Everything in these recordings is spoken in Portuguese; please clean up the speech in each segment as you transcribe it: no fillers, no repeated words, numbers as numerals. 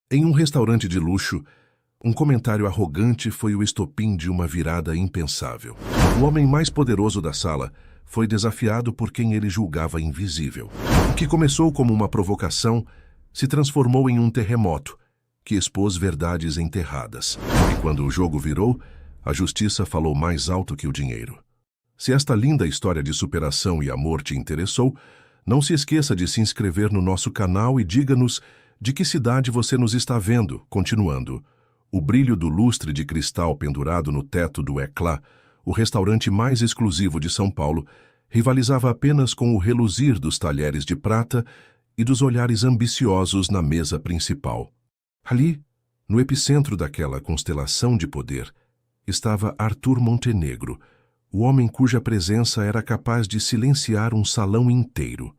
Em um restaurante de luxo, um comentário arrogante foi o estopim de uma virada impensável. O homem mais poderoso da sala foi desafiado por quem ele julgava invisível. O que começou como uma provocação se transformou em um terremoto que expôs verdades enterradas. E quando o jogo virou, a justiça falou mais alto que o dinheiro. Se esta linda história de superação e amor te interessou, não se esqueça de se inscrever no nosso canal e diga-nos de que cidade você nos está vendo. Continuando, o brilho do lustre de cristal pendurado no teto do Eclat, o restaurante mais exclusivo de São Paulo, rivalizava apenas com o reluzir dos talheres de prata e dos olhares ambiciosos na mesa principal. Ali, no epicentro daquela constelação de poder, estava Arthur Montenegro, o homem cuja presença era capaz de silenciar um salão inteiro.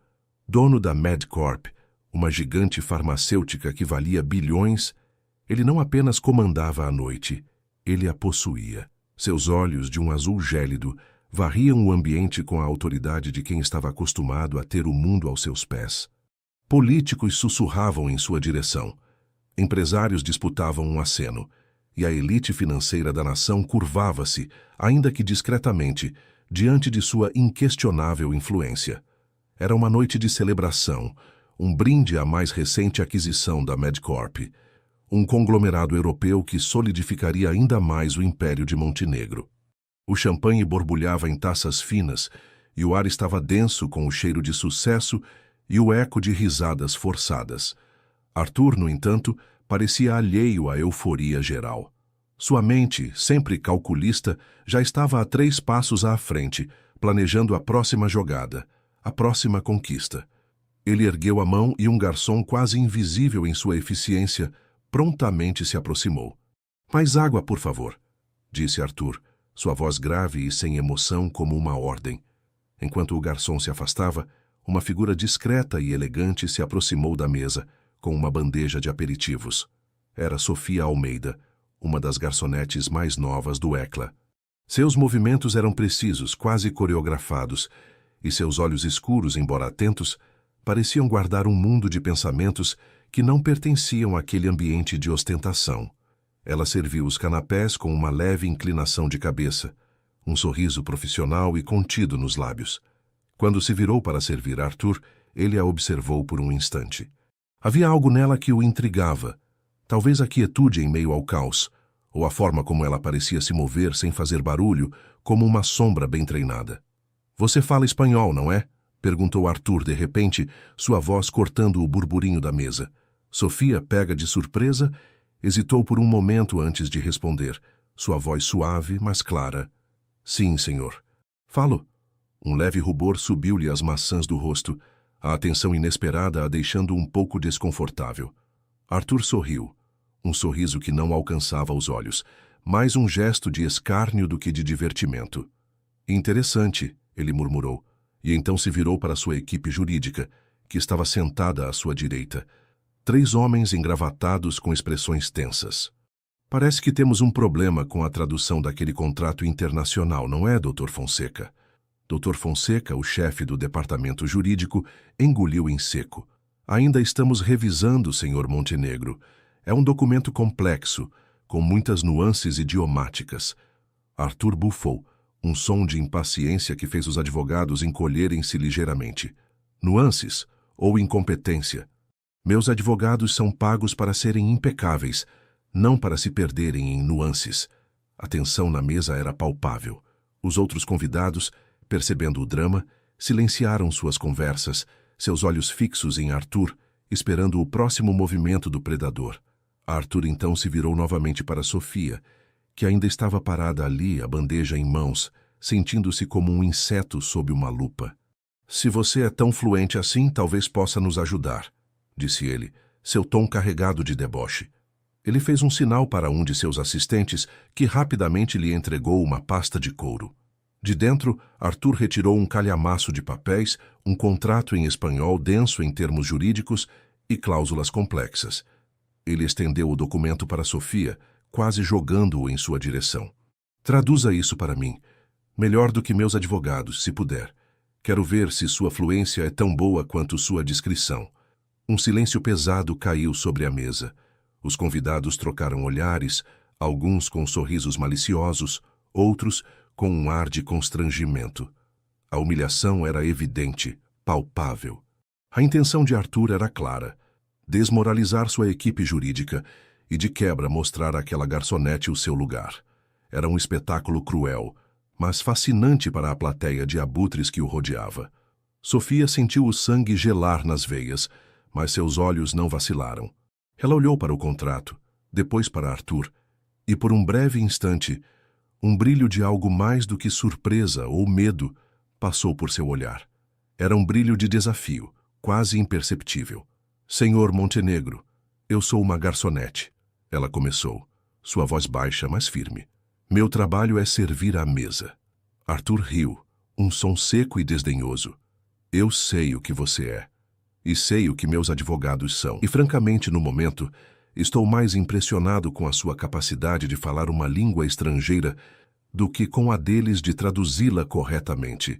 Dono da MedCorp, uma gigante farmacêutica que valia bilhões, ele não apenas comandava a noite, ele a possuía. Seus olhos, de um azul gélido, varriam o ambiente com a autoridade de quem estava acostumado a ter o mundo aos seus pés. Políticos sussurravam em sua direção. Empresários disputavam um aceno, e a elite financeira da nação curvava-se, ainda que discretamente, diante de sua inquestionável influência. Era uma noite de celebração, um brinde à mais recente aquisição da MedCorp, um conglomerado europeu que solidificaria ainda mais o império de Montenegro. O champanhe borbulhava em taças finas e o ar estava denso com o cheiro de sucesso e o eco de risadas forçadas. Arthur, no entanto, parecia alheio à euforia geral. Sua mente, sempre calculista, já estava a 3 passos à frente, planejando a próxima jogada, a próxima conquista. Ele ergueu a mão e um garçom quase invisível em sua eficiência prontamente se aproximou. "Mais água, por favor", disse Arthur, sua voz grave e sem emoção como uma ordem. Enquanto o garçom se afastava, uma figura discreta e elegante se aproximou da mesa, com uma bandeja de aperitivos. Era Sofia Almeida, uma das garçonetes mais novas do Eclat. Seus movimentos eram precisos, quase coreografados, e seus olhos escuros, embora atentos, pareciam guardar um mundo de pensamentos que não pertenciam àquele ambiente de ostentação. Ela serviu os canapés com uma leve inclinação de cabeça, um sorriso profissional e contido nos lábios. Quando se virou para servir Arthur, ele a observou por um instante. Havia algo nela que o intrigava, talvez a quietude em meio ao caos, ou a forma como ela parecia se mover sem fazer barulho, como uma sombra bem treinada. "Você fala espanhol, não é?" perguntou Arthur de repente, sua voz cortando o burburinho da mesa. Sofia, pega de surpresa, hesitou por um momento antes de responder, sua voz suave, mas clara. "Sim, senhor." "Falo." Um leve rubor subiu-lhe às maçãs do rosto, a atenção inesperada a deixando um pouco desconfortável. Arthur sorriu, um sorriso que não alcançava os olhos, mais um gesto de escárnio do que de divertimento. "Interessante", ele murmurou, e então se virou para sua equipe jurídica, que estava sentada à sua direita. 3 homens engravatados com expressões tensas. "Parece que temos um problema com a tradução daquele contrato internacional, não é, Dr. Fonseca?" Dr. Fonseca, o chefe do departamento jurídico, engoliu em seco. "Ainda estamos revisando, Sr. Montenegro. É um documento complexo, com muitas nuances idiomáticas." Arthur bufou, um som de impaciência que fez os advogados encolherem-se ligeiramente. "Nuances ou incompetência? Meus advogados são pagos para serem impecáveis, não para se perderem em nuances." A tensão na mesa era palpável. Os outros convidados, percebendo o drama, silenciaram suas conversas, seus olhos fixos em Arthur, esperando o próximo movimento do predador. Arthur então se virou novamente para Sofia, que ainda estava parada ali, a bandeja em mãos, sentindo-se como um inseto sob uma lupa. "Se você é tão fluente assim, talvez possa nos ajudar", disse ele, seu tom carregado de deboche. Ele fez um sinal para um de seus assistentes, que rapidamente lhe entregou uma pasta de couro. De dentro, Arthur retirou um calhamaço de papéis, um contrato em espanhol denso em termos jurídicos e cláusulas complexas. Ele estendeu o documento para Sofia, quase jogando-o em sua direção. "Traduza isso para mim. Melhor do que meus advogados, se puder. Quero ver se sua fluência é tão boa quanto sua discrição." Um silêncio pesado caiu sobre a mesa. Os convidados trocaram olhares, alguns com sorrisos maliciosos, outros com um ar de constrangimento. A humilhação era evidente, palpável. A intenção de Arthur era clara: desmoralizar sua equipe jurídica e, de quebra, mostrar àquela garçonete o seu lugar. Era um espetáculo cruel, mas fascinante para a plateia de abutres que o rodeava. Sofia sentiu o sangue gelar nas veias, mas seus olhos não vacilaram. Ela olhou para o contrato, depois para Arthur, e por um breve instante, um brilho de algo mais do que surpresa ou medo passou por seu olhar. Era um brilho de desafio, quase imperceptível. Senhor Montenegro, eu sou uma garçonete. Ela começou, sua voz baixa, mas firme. Meu trabalho é servir à mesa. Arthur riu, um som seco e desdenhoso. Eu sei o que você é. E sei o que meus advogados são. E, francamente, no momento, estou mais impressionado com a sua capacidade de falar uma língua estrangeira do que com a deles de traduzi-la corretamente.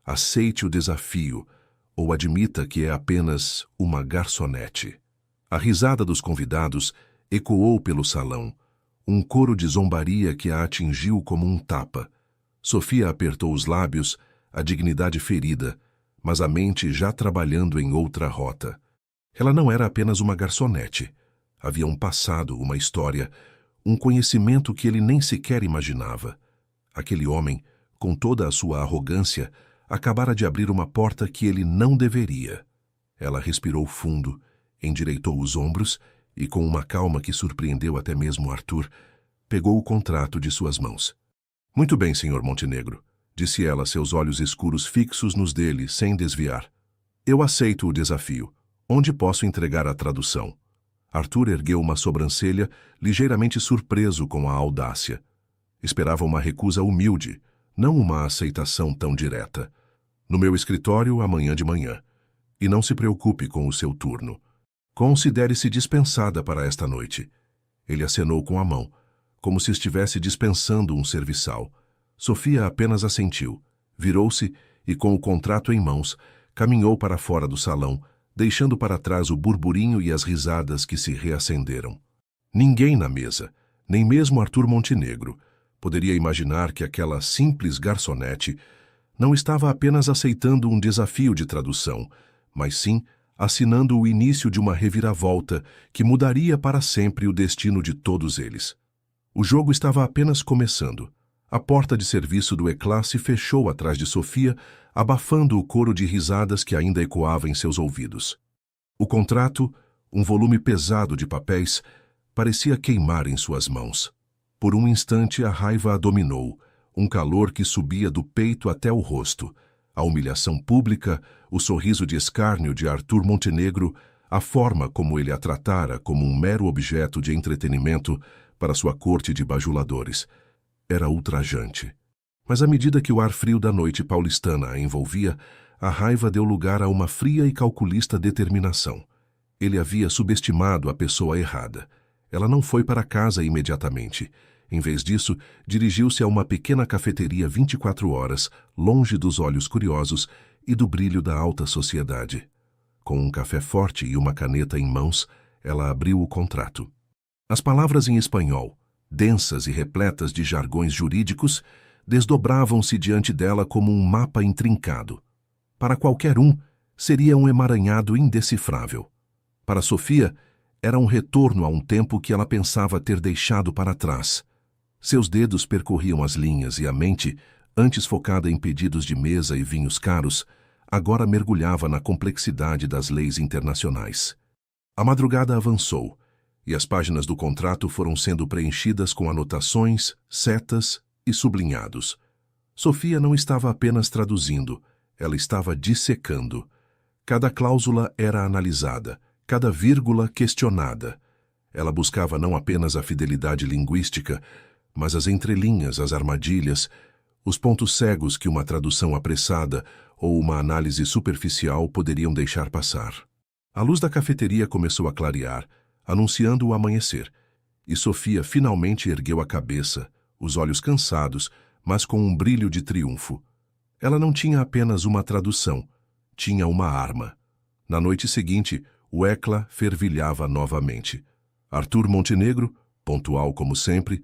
Aceite o desafio, ou admita que é apenas uma garçonete. A risada dos convidados ecoou pelo salão, um coro de zombaria que a atingiu como um tapa. Sofia apertou os lábios, a dignidade ferida, mas a mente já trabalhando em outra rota. Ela não era apenas uma garçonete. Havia um passado, uma história, um conhecimento que ele nem sequer imaginava. Aquele homem, com toda a sua arrogância, acabara de abrir uma porta que ele não deveria. Ela respirou fundo, endireitou os ombros e, com uma calma que surpreendeu até mesmo Arthur, pegou o contrato de suas mãos. Muito bem, Sr. Montenegro, disse ela, seus olhos escuros fixos nos dele, sem desviar. Eu aceito o desafio. Onde posso entregar a tradução? Arthur ergueu uma sobrancelha, ligeiramente surpreso com a audácia. Esperava uma recusa humilde, não uma aceitação tão direta. No meu escritório, amanhã de manhã. E não se preocupe com o seu turno. Considere-se dispensada para esta noite. Ele acenou com a mão, como se estivesse dispensando um serviçal. Sofia apenas assentiu, virou-se e, com o contrato em mãos, caminhou para fora do salão, deixando para trás o burburinho e as risadas que se reacenderam. Ninguém na mesa, nem mesmo Arthur Montenegro, poderia imaginar que aquela simples garçonete não estava apenas aceitando um desafio de tradução, mas sim assinando o início de uma reviravolta que mudaria para sempre o destino de todos eles. O jogo estava apenas começando. A porta de serviço do Eclat se fechou atrás de Sofia, abafando o coro de risadas que ainda ecoava em seus ouvidos. O contrato, um volume pesado de papéis, parecia queimar em suas mãos. Por um instante a raiva a dominou, um calor que subia do peito até o rosto. A humilhação pública, o sorriso de escárnio de Arthur Montenegro, a forma como ele a tratara como um mero objeto de entretenimento para sua corte de bajuladores. Era ultrajante. Mas à medida que o ar frio da noite paulistana a envolvia, a raiva deu lugar a uma fria e calculista determinação. Ele havia subestimado a pessoa errada. Ela não foi para casa imediatamente. Em vez disso, dirigiu-se a uma pequena cafeteria 24 horas, longe dos olhos curiosos e do brilho da alta sociedade. Com um café forte e uma caneta em mãos, ela abriu o contrato. As palavras em espanhol, densas e repletas de jargões jurídicos, desdobravam-se diante dela como um mapa intrincado. Para qualquer um, seria um emaranhado indecifrável. Para Sofia, era um retorno a um tempo que ela pensava ter deixado para trás. Seus dedos percorriam as linhas e a mente, antes focada em pedidos de mesa e vinhos caros, agora mergulhava na complexidade das leis internacionais. A madrugada avançou, e as páginas do contrato foram sendo preenchidas com anotações, setas e sublinhados. Sofia não estava apenas traduzindo, ela estava dissecando. Cada cláusula era analisada, cada vírgula questionada. Ela buscava não apenas a fidelidade linguística, mas as entrelinhas, as armadilhas, os pontos cegos que uma tradução apressada ou uma análise superficial poderiam deixar passar. A luz da cafeteria começou a clarear, anunciando o amanhecer, e Sofia finalmente ergueu a cabeça, os olhos cansados, mas com um brilho de triunfo. Ela não tinha apenas uma tradução, tinha uma arma. Na noite seguinte, o Eclat fervilhava novamente. Arthur Montenegro, pontual como sempre,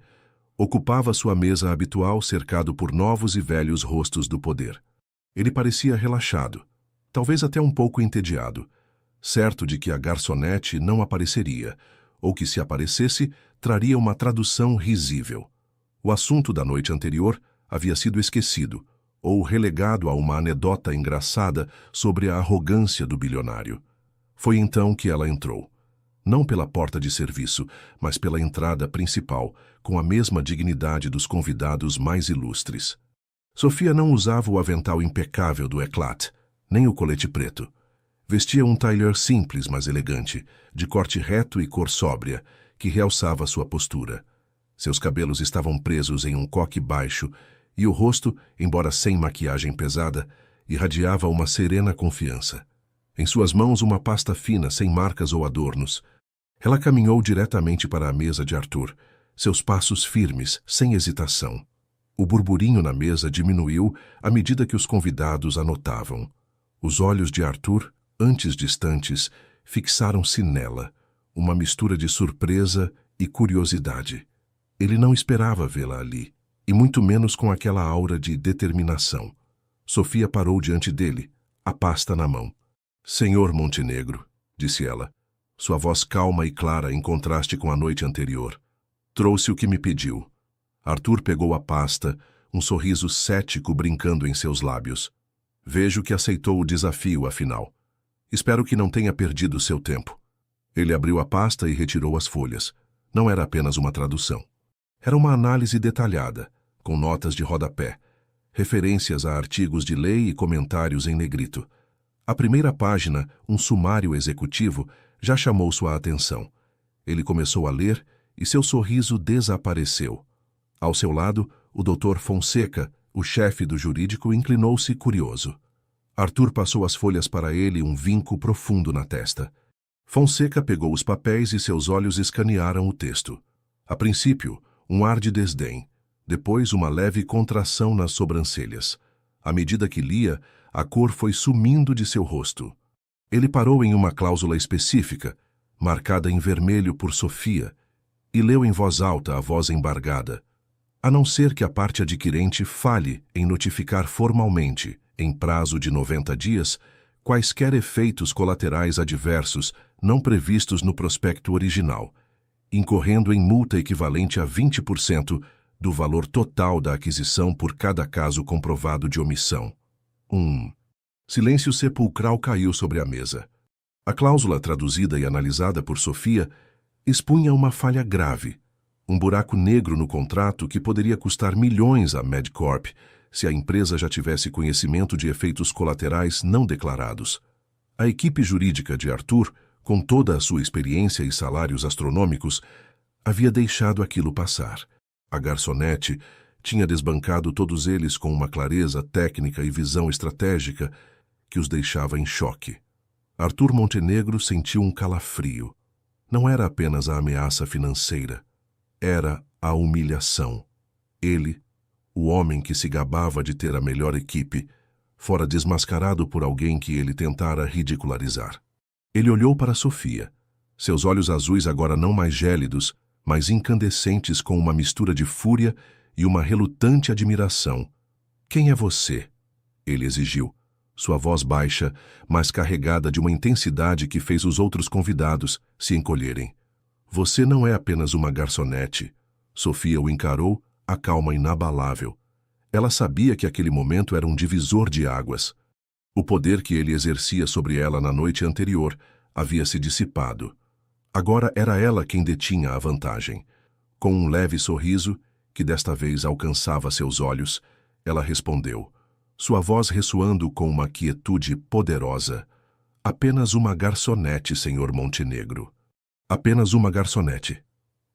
ocupava sua mesa habitual cercado por novos e velhos rostos do poder. Ele parecia relaxado, talvez até um pouco entediado, certo de que a garçonete não apareceria, ou que se aparecesse, traria uma tradução risível. O assunto da noite anterior havia sido esquecido, ou relegado a uma anedota engraçada sobre a arrogância do bilionário. Foi então que ela entrou. Não pela porta de serviço, mas pela entrada principal, com a mesma dignidade dos convidados mais ilustres. Sofia não usava o avental impecável do Eclat, nem o colete preto. Vestia um tailleur simples, mas elegante, de corte reto e cor sóbria, que realçava sua postura. Seus cabelos estavam presos em um coque baixo, e o rosto, embora sem maquiagem pesada, irradiava uma serena confiança. Em suas mãos uma pasta fina, sem marcas ou adornos. Ela caminhou diretamente para a mesa de Arthur, seus passos firmes, sem hesitação. O burburinho na mesa diminuiu à medida que os convidados a notavam. Os olhos de Arthur, antes distantes, fixaram-se nela, uma mistura de surpresa e curiosidade. Ele não esperava vê-la ali, e muito menos com aquela aura de determinação. Sofia parou diante dele, a pasta na mão. "Senhor Montenegro", disse ela, sua voz calma e clara em contraste com a noite anterior. "Trouxe o que me pediu." Arthur pegou a pasta, um sorriso cético brincando em seus lábios. "Vejo que aceitou o desafio, afinal. Espero que não tenha perdido seu tempo." Ele abriu a pasta e retirou as folhas. Não era apenas uma tradução. Era uma análise detalhada, com notas de rodapé, referências a artigos de lei e comentários em negrito. A primeira página, um sumário executivo, já chamou sua atenção. Ele começou a ler e seu sorriso desapareceu. Ao seu lado, o Dr. Fonseca, o chefe do jurídico, inclinou-se curioso. Arthur passou as folhas para ele, um vinco profundo na testa. Fonseca pegou os papéis e seus olhos escanearam o texto. A princípio, um ar de desdém, depois uma leve contração nas sobrancelhas. À medida que lia, a cor foi sumindo de seu rosto. Ele parou em uma cláusula específica, marcada em vermelho por Sofia, e leu em voz alta, a voz embargada. A não ser que a parte adquirente falhe em notificar formalmente, em prazo de 90 dias, quaisquer efeitos colaterais adversos não previstos no prospecto original, incorrendo em multa equivalente a 20% do valor total da aquisição por cada caso comprovado de omissão. Silêncio sepulcral caiu sobre a mesa. A cláusula, traduzida e analisada por Sofia, expunha uma falha grave, um buraco negro no contrato que poderia custar milhões à Medcorp se a empresa já tivesse conhecimento de efeitos colaterais não declarados. A equipe jurídica de Arthur, com toda a sua experiência e salários astronômicos, havia deixado aquilo passar. A garçonete tinha desbancado todos eles com uma clareza técnica e visão estratégica que os deixava em choque. Arthur Montenegro sentiu um calafrio. Não era apenas a ameaça financeira. Era a humilhação. Ele, o homem que se gabava de ter a melhor equipe, fora desmascarado por alguém que ele tentara ridicularizar. Ele olhou para Sofia. Seus olhos azuis agora não mais gélidos, mas incandescentes com uma mistura de fúria e uma relutante admiração. "Quem é você?" ele exigiu, sua voz baixa, mas carregada de uma intensidade que fez os outros convidados se encolherem. "Você não é apenas uma garçonete." Sofia o encarou, a calma inabalável. Ela sabia que aquele momento era um divisor de águas. O poder que ele exercia sobre ela na noite anterior havia se dissipado. Agora era ela quem detinha a vantagem. Com um leve sorriso, que desta vez alcançava seus olhos, ela respondeu, sua voz ressoando com uma quietude poderosa. "Apenas uma garçonete, senhor Montenegro. Apenas uma garçonete."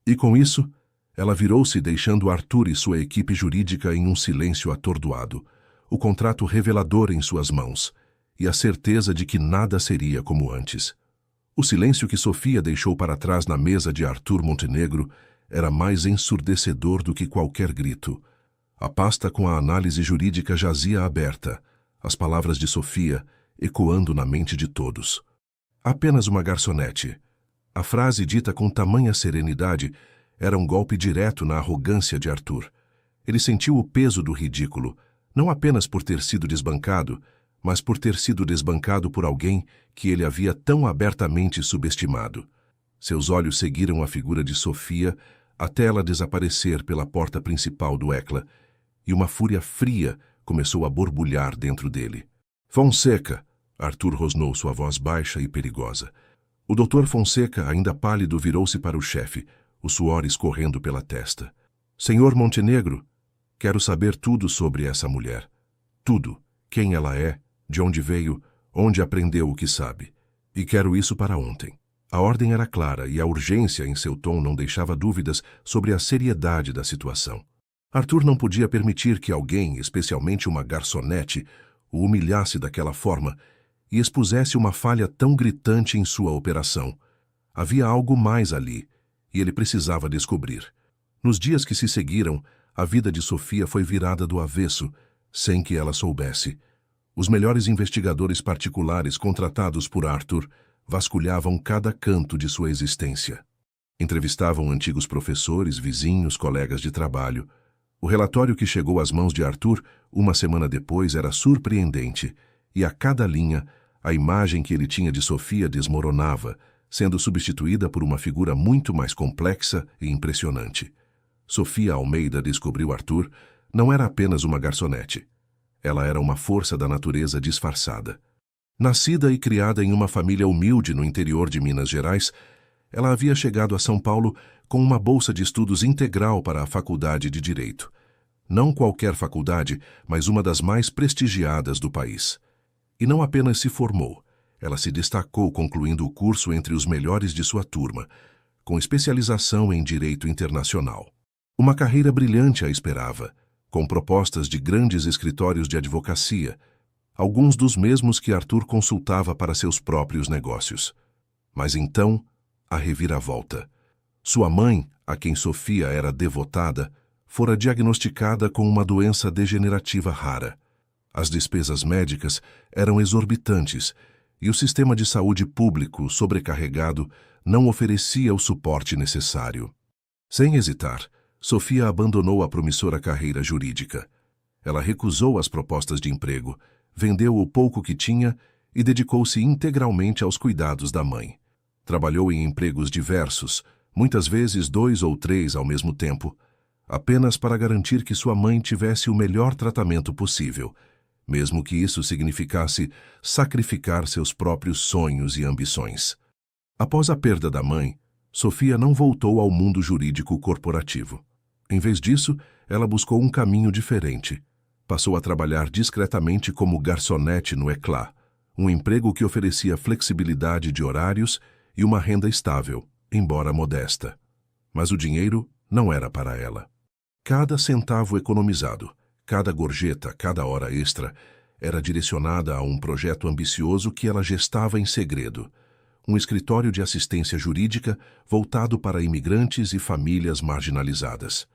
E com isso, ela virou-se deixando Arthur e sua equipe jurídica em um silêncio atordoado, o contrato revelador em suas mãos, e a certeza de que nada seria como antes. O silêncio que Sofia deixou para trás na mesa de Arthur Montenegro era mais ensurdecedor do que qualquer grito. A pasta com a análise jurídica jazia aberta, as palavras de Sofia ecoando na mente de todos. "Apenas uma garçonete. A frase dita com tamanha serenidade era um golpe direto na arrogância de Arthur. Ele sentiu o peso do ridículo, não apenas por ter sido desbancado, mas por ter sido desbancado por alguém que ele havia tão abertamente subestimado. Seus olhos seguiram a figura de Sofia até ela desaparecer pela porta principal do ECLA, e uma fúria fria começou a borbulhar dentro dele. Fonseca! Arthur rosnou sua voz baixa e perigosa. O Dr. Fonseca, ainda pálido, virou-se para o chefe, o suor escorrendo pela testa. Senhor Montenegro, quero saber tudo sobre essa mulher. Tudo. Quem ela é, de onde veio, onde aprendeu o que sabe. E quero isso para ontem. A ordem era clara e a urgência em seu tom não deixava dúvidas sobre a seriedade da situação. Arthur não podia permitir que alguém, especialmente uma garçonete, o humilhasse daquela forma e expusesse uma falha tão gritante em sua operação. Havia algo mais ali, e ele precisava descobrir. Nos dias que se seguiram, a vida de Sofia foi virada do avesso, sem que ela soubesse. Os melhores investigadores particulares contratados por Arthur vasculhavam cada canto de sua existência. Entrevistavam antigos professores, vizinhos, colegas de trabalho. O relatório que chegou às mãos de Arthur uma semana depois era surpreendente, e a cada linha, a imagem que ele tinha de Sofia desmoronava, sendo substituída por uma figura muito mais complexa e impressionante. Sofia Almeida, descobriu Arthur, não era apenas uma garçonete. Ela era uma força da natureza disfarçada. Nascida e criada em uma família humilde no interior de Minas Gerais, ela havia chegado a São Paulo com uma bolsa de estudos integral para a Faculdade de Direito. Não qualquer faculdade, mas uma das mais prestigiadas do país. E não apenas se formou, ela se destacou concluindo o curso entre os melhores de sua turma, com especialização em Direito Internacional. Uma carreira brilhante a esperava, com propostas de grandes escritórios de advocacia, alguns dos mesmos que Arthur consultava para seus próprios negócios. Mas então, a reviravolta. Sua mãe, a quem Sofia era devotada, fora diagnosticada com uma doença degenerativa rara. As despesas médicas eram exorbitantes e o sistema de saúde público, sobrecarregado, não oferecia o suporte necessário. Sem hesitar, Sofia abandonou a promissora carreira jurídica. Ela recusou as propostas de emprego, vendeu o pouco que tinha e dedicou-se integralmente aos cuidados da mãe. Trabalhou em empregos diversos, muitas vezes 2 ou 3 ao mesmo tempo, apenas para garantir que sua mãe tivesse o melhor tratamento possível, mesmo que isso significasse sacrificar seus próprios sonhos e ambições. Após a perda da mãe, Sofia não voltou ao mundo jurídico corporativo. Em vez disso, ela buscou um caminho diferente. Passou a trabalhar discretamente como garçonete no ECLA, um emprego que oferecia flexibilidade de horários e uma renda estável, embora modesta. Mas o dinheiro não era para ela. Cada centavo economizado, cada gorjeta, cada hora extra, era direcionada a um projeto ambicioso que ela gestava em segredo, um escritório de assistência jurídica voltado para imigrantes e famílias marginalizadas.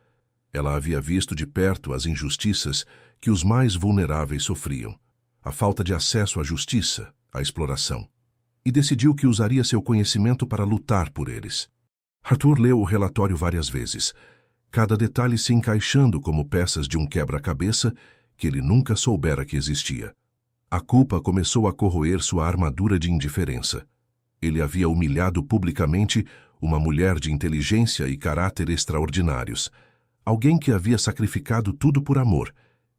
Ela havia visto de perto as injustiças que os mais vulneráveis sofriam, a falta de acesso à justiça, a exploração, e decidiu que usaria seu conhecimento para lutar por eles. Arthur leu o relatório várias vezes, cada detalhe se encaixando como peças de um quebra-cabeça que ele nunca soubera que existia. A culpa começou a corroer sua armadura de indiferença. Ele havia humilhado publicamente uma mulher de inteligência e caráter extraordinários, alguém que havia sacrificado tudo por amor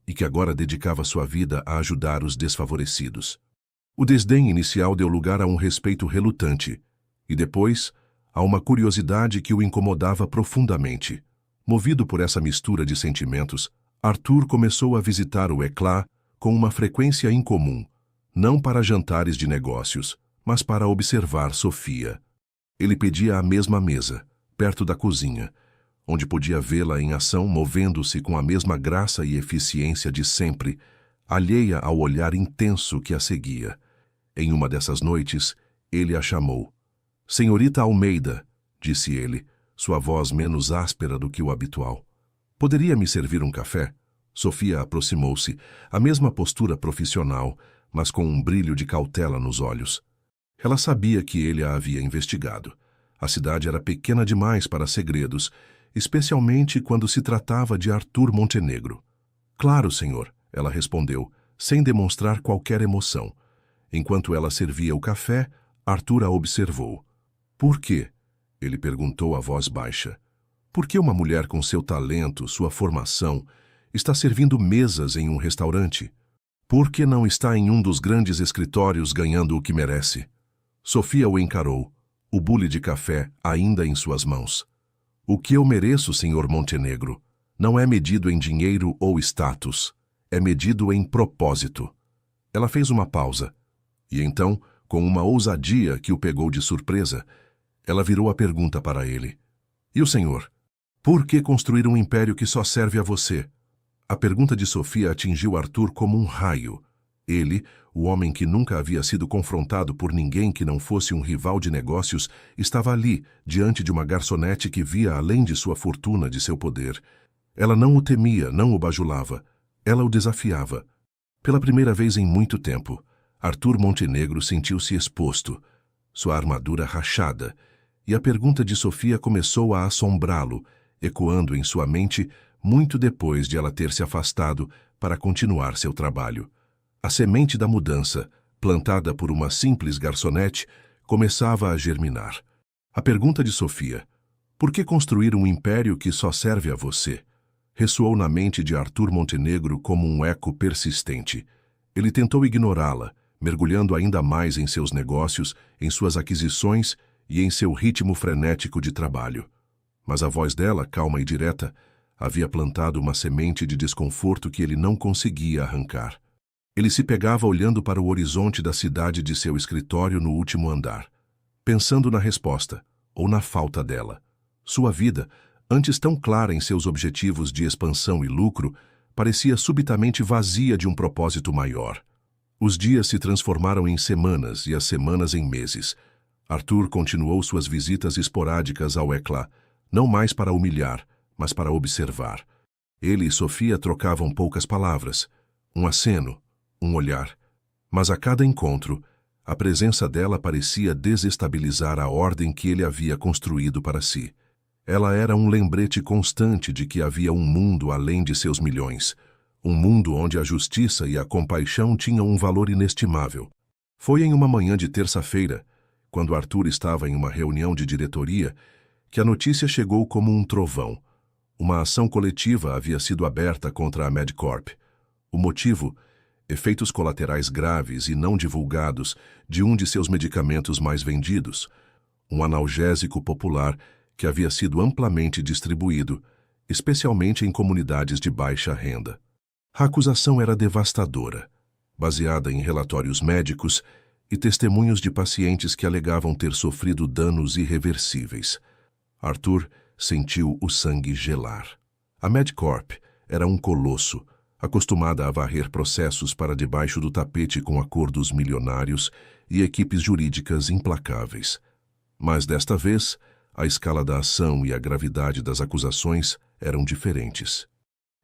e que agora dedicava sua vida a ajudar os desfavorecidos. O desdém inicial deu lugar a um respeito relutante e depois a uma curiosidade que o incomodava profundamente. Movido por essa mistura de sentimentos, Arthur começou a visitar o ECLA com uma frequência incomum, não para jantares de negócios, mas para observar Sofia. Ele pedia a mesma mesa, perto da cozinha, onde podia vê-la em ação movendo-se com a mesma graça e eficiência de sempre, alheia ao olhar intenso que a seguia. Em uma dessas noites, ele a chamou. "Senhorita Almeida", disse ele, sua voz menos áspera do que o habitual. "Poderia me servir um café?" Sofia aproximou-se, a mesma postura profissional, mas com um brilho de cautela nos olhos. Ela sabia que ele a havia investigado. A cidade era pequena demais para segredos, especialmente quando se tratava de Arthur Montenegro. Claro, senhor, ela respondeu, sem demonstrar qualquer emoção. Enquanto ela servia o café, Arthur a observou. Por quê? Ele perguntou a voz baixa. Por que uma mulher com seu talento, sua formação, está servindo mesas em um restaurante? Por que não está em um dos grandes escritórios ganhando o que merece? Sofia o encarou, o bule de café ainda em suas mãos. O que eu mereço, senhor Montenegro, não é medido em dinheiro ou status, é medido em propósito. Ela fez uma pausa, e então, com uma ousadia que o pegou de surpresa, ela virou a pergunta para ele. E o senhor? Por que construir um império que só serve a você? A pergunta de Sofia atingiu Arthur como um raio. Ele, o homem que nunca havia sido confrontado por ninguém que não fosse um rival de negócios, estava ali, diante de uma garçonete que via além de sua fortuna, de seu poder. Ela não o temia, não o bajulava. Ela o desafiava. Pela primeira vez em muito tempo, Arthur Montenegro sentiu-se exposto, sua armadura rachada, e a pergunta de Sofia começou a assombrá-lo, ecoando em sua mente muito depois de ela ter se afastado para continuar seu trabalho. A semente da mudança, plantada por uma simples garçonete, começava a germinar. A pergunta de Sofia, por que construir um império que só serve a você? Ressoou na mente de Arthur Montenegro como um eco persistente. Ele tentou ignorá-la, mergulhando ainda mais em seus negócios, em suas aquisições e em seu ritmo frenético de trabalho. Mas a voz dela, calma e direta, havia plantado uma semente de desconforto que ele não conseguia arrancar. Ele se pegava olhando para o horizonte da cidade de seu escritório no último andar, pensando na resposta, ou na falta dela. Sua vida, antes tão clara em seus objetivos de expansão e lucro, parecia subitamente vazia de um propósito maior. Os dias se transformaram em semanas e as semanas em meses. Arthur continuou suas visitas esporádicas ao Eclat, não mais para humilhar, mas para observar. Ele e Sofia trocavam poucas palavras, um aceno, um olhar. Mas a cada encontro, a presença dela parecia desestabilizar a ordem que ele havia construído para si. Ela era um lembrete constante de que havia um mundo além de seus milhões, um mundo onde a justiça e a compaixão tinham um valor inestimável. Foi em uma manhã de terça-feira, quando Arthur estava em uma reunião de diretoria, que a notícia chegou como um trovão. Uma ação coletiva havia sido aberta contra a Medcorp. O motivo? Efeitos colaterais graves e não divulgados de um de seus medicamentos mais vendidos, um analgésico popular que havia sido amplamente distribuído, especialmente em comunidades de baixa renda. A acusação era devastadora, baseada em relatórios médicos e testemunhos de pacientes que alegavam ter sofrido danos irreversíveis. Arthur sentiu o sangue gelar. A Medcorp era um colosso, acostumada a varrer processos para debaixo do tapete com acordos milionários e equipes jurídicas implacáveis. Mas desta vez, a escala da ação e a gravidade das acusações eram diferentes.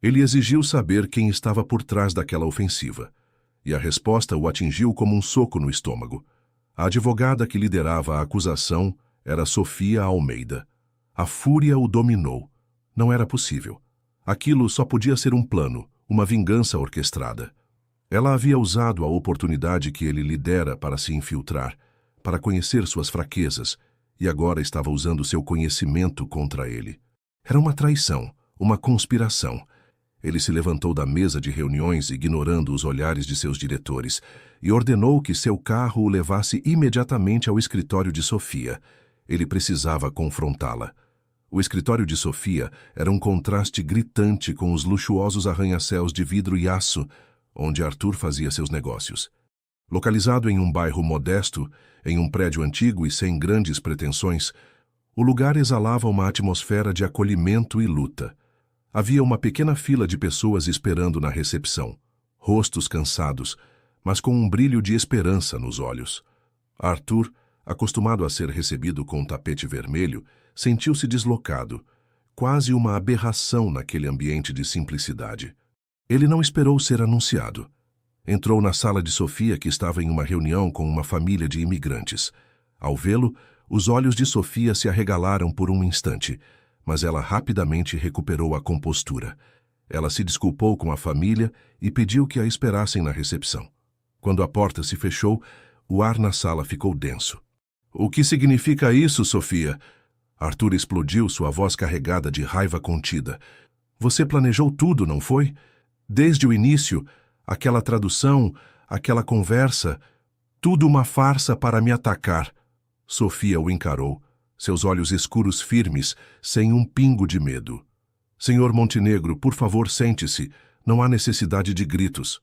Ele exigiu saber quem estava por trás daquela ofensiva, e a resposta o atingiu como um soco no estômago. A advogada que liderava a acusação era Sofia Almeida. A fúria o dominou. Não era possível. Aquilo só podia ser um plano, uma vingança orquestrada. Ela havia usado a oportunidade que ele lhe dera para se infiltrar, para conhecer suas fraquezas, e agora estava usando seu conhecimento contra ele. Era uma traição, uma conspiração. Ele se levantou da mesa de reuniões, ignorando os olhares de seus diretores, e ordenou que seu carro o levasse imediatamente ao escritório de Sofia. Ele precisava confrontá-la. O escritório de Sofia era um contraste gritante com os luxuosos arranha-céus de vidro e aço, onde Arthur fazia seus negócios. Localizado em um bairro modesto, em um prédio antigo e sem grandes pretensões, o lugar exalava uma atmosfera de acolhimento e luta. Havia uma pequena fila de pessoas esperando na recepção, rostos cansados, mas com um brilho de esperança nos olhos. Arthur, acostumado a ser recebido com um tapete vermelho, sentiu-se deslocado, quase uma aberração naquele ambiente de simplicidade. Ele não esperou ser anunciado. Entrou na sala de Sofia, que estava em uma reunião com uma família de imigrantes. Ao vê-lo, Os olhos de Sofia se arregalaram por um instante, mas ela rapidamente recuperou a compostura. Ela se desculpou com a família e pediu que a esperassem na recepção. Quando a porta se fechou, o ar na sala ficou denso. "O que significa isso, Sofia?" Arthur explodiu, sua voz carregada de raiva contida. "Você planejou tudo, não foi? Desde o início, aquela tradução, aquela conversa, tudo uma farsa para me atacar." Sofia o encarou, seus olhos escuros firmes, sem um pingo de medo. "Senhor Montenegro, por favor, sente-se. Não há necessidade de gritos."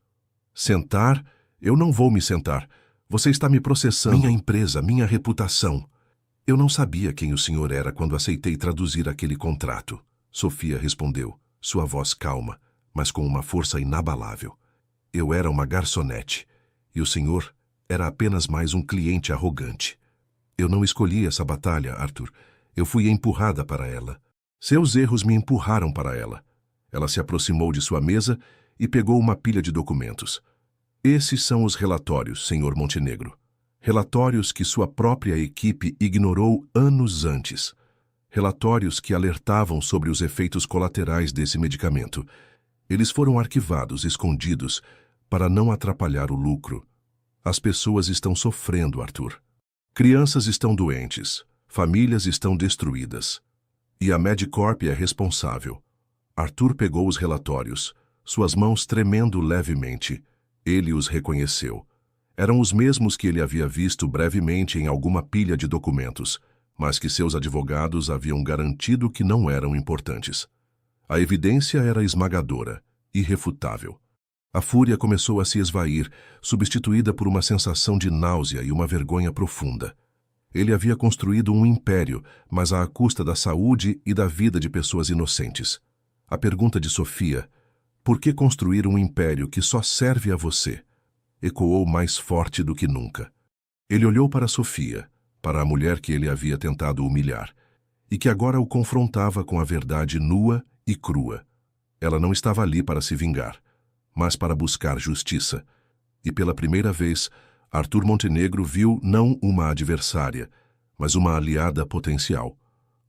"Sentar? Eu não vou me sentar. Você está me processando. Minha empresa, minha reputação." "Eu não sabia quem o senhor era quando aceitei traduzir aquele contrato." Sofia respondeu, sua voz calma, mas com uma força inabalável. "Eu era uma garçonete, e o senhor era apenas mais um cliente arrogante. Eu não escolhi essa batalha, Arthur. Eu fui empurrada para ela. Seus erros me empurraram para ela." Ela se aproximou de sua mesa e pegou uma pilha de documentos. "Esses são os relatórios, senhor Montenegro. Relatórios que sua própria equipe ignorou anos antes. Relatórios que alertavam sobre os efeitos colaterais desse medicamento. Eles foram arquivados, escondidos, para não atrapalhar o lucro. As pessoas estão sofrendo, Arthur. Crianças estão doentes, famílias estão destruídas. E a Medicorp é responsável." Arthur pegou os relatórios, suas mãos tremendo levemente. Ele os reconheceu. Eram os mesmos que ele havia visto brevemente em alguma pilha de documentos, mas que seus advogados haviam garantido que não eram importantes. A evidência era esmagadora, irrefutável. A fúria começou a se esvair, substituída por uma sensação de náusea e uma vergonha profunda. Ele havia construído um império, mas à custa da saúde e da vida de pessoas inocentes. A pergunta de Sofia, "Por que construir um império que só serve a você?" ecoou mais forte do que nunca. Ele olhou para Sofia, para a mulher que ele havia tentado humilhar, e que agora o confrontava com a verdade nua e crua. Ela não estava ali para se vingar, mas para buscar justiça. E pela primeira vez, Arthur Montenegro viu não uma adversária, mas uma aliada potencial.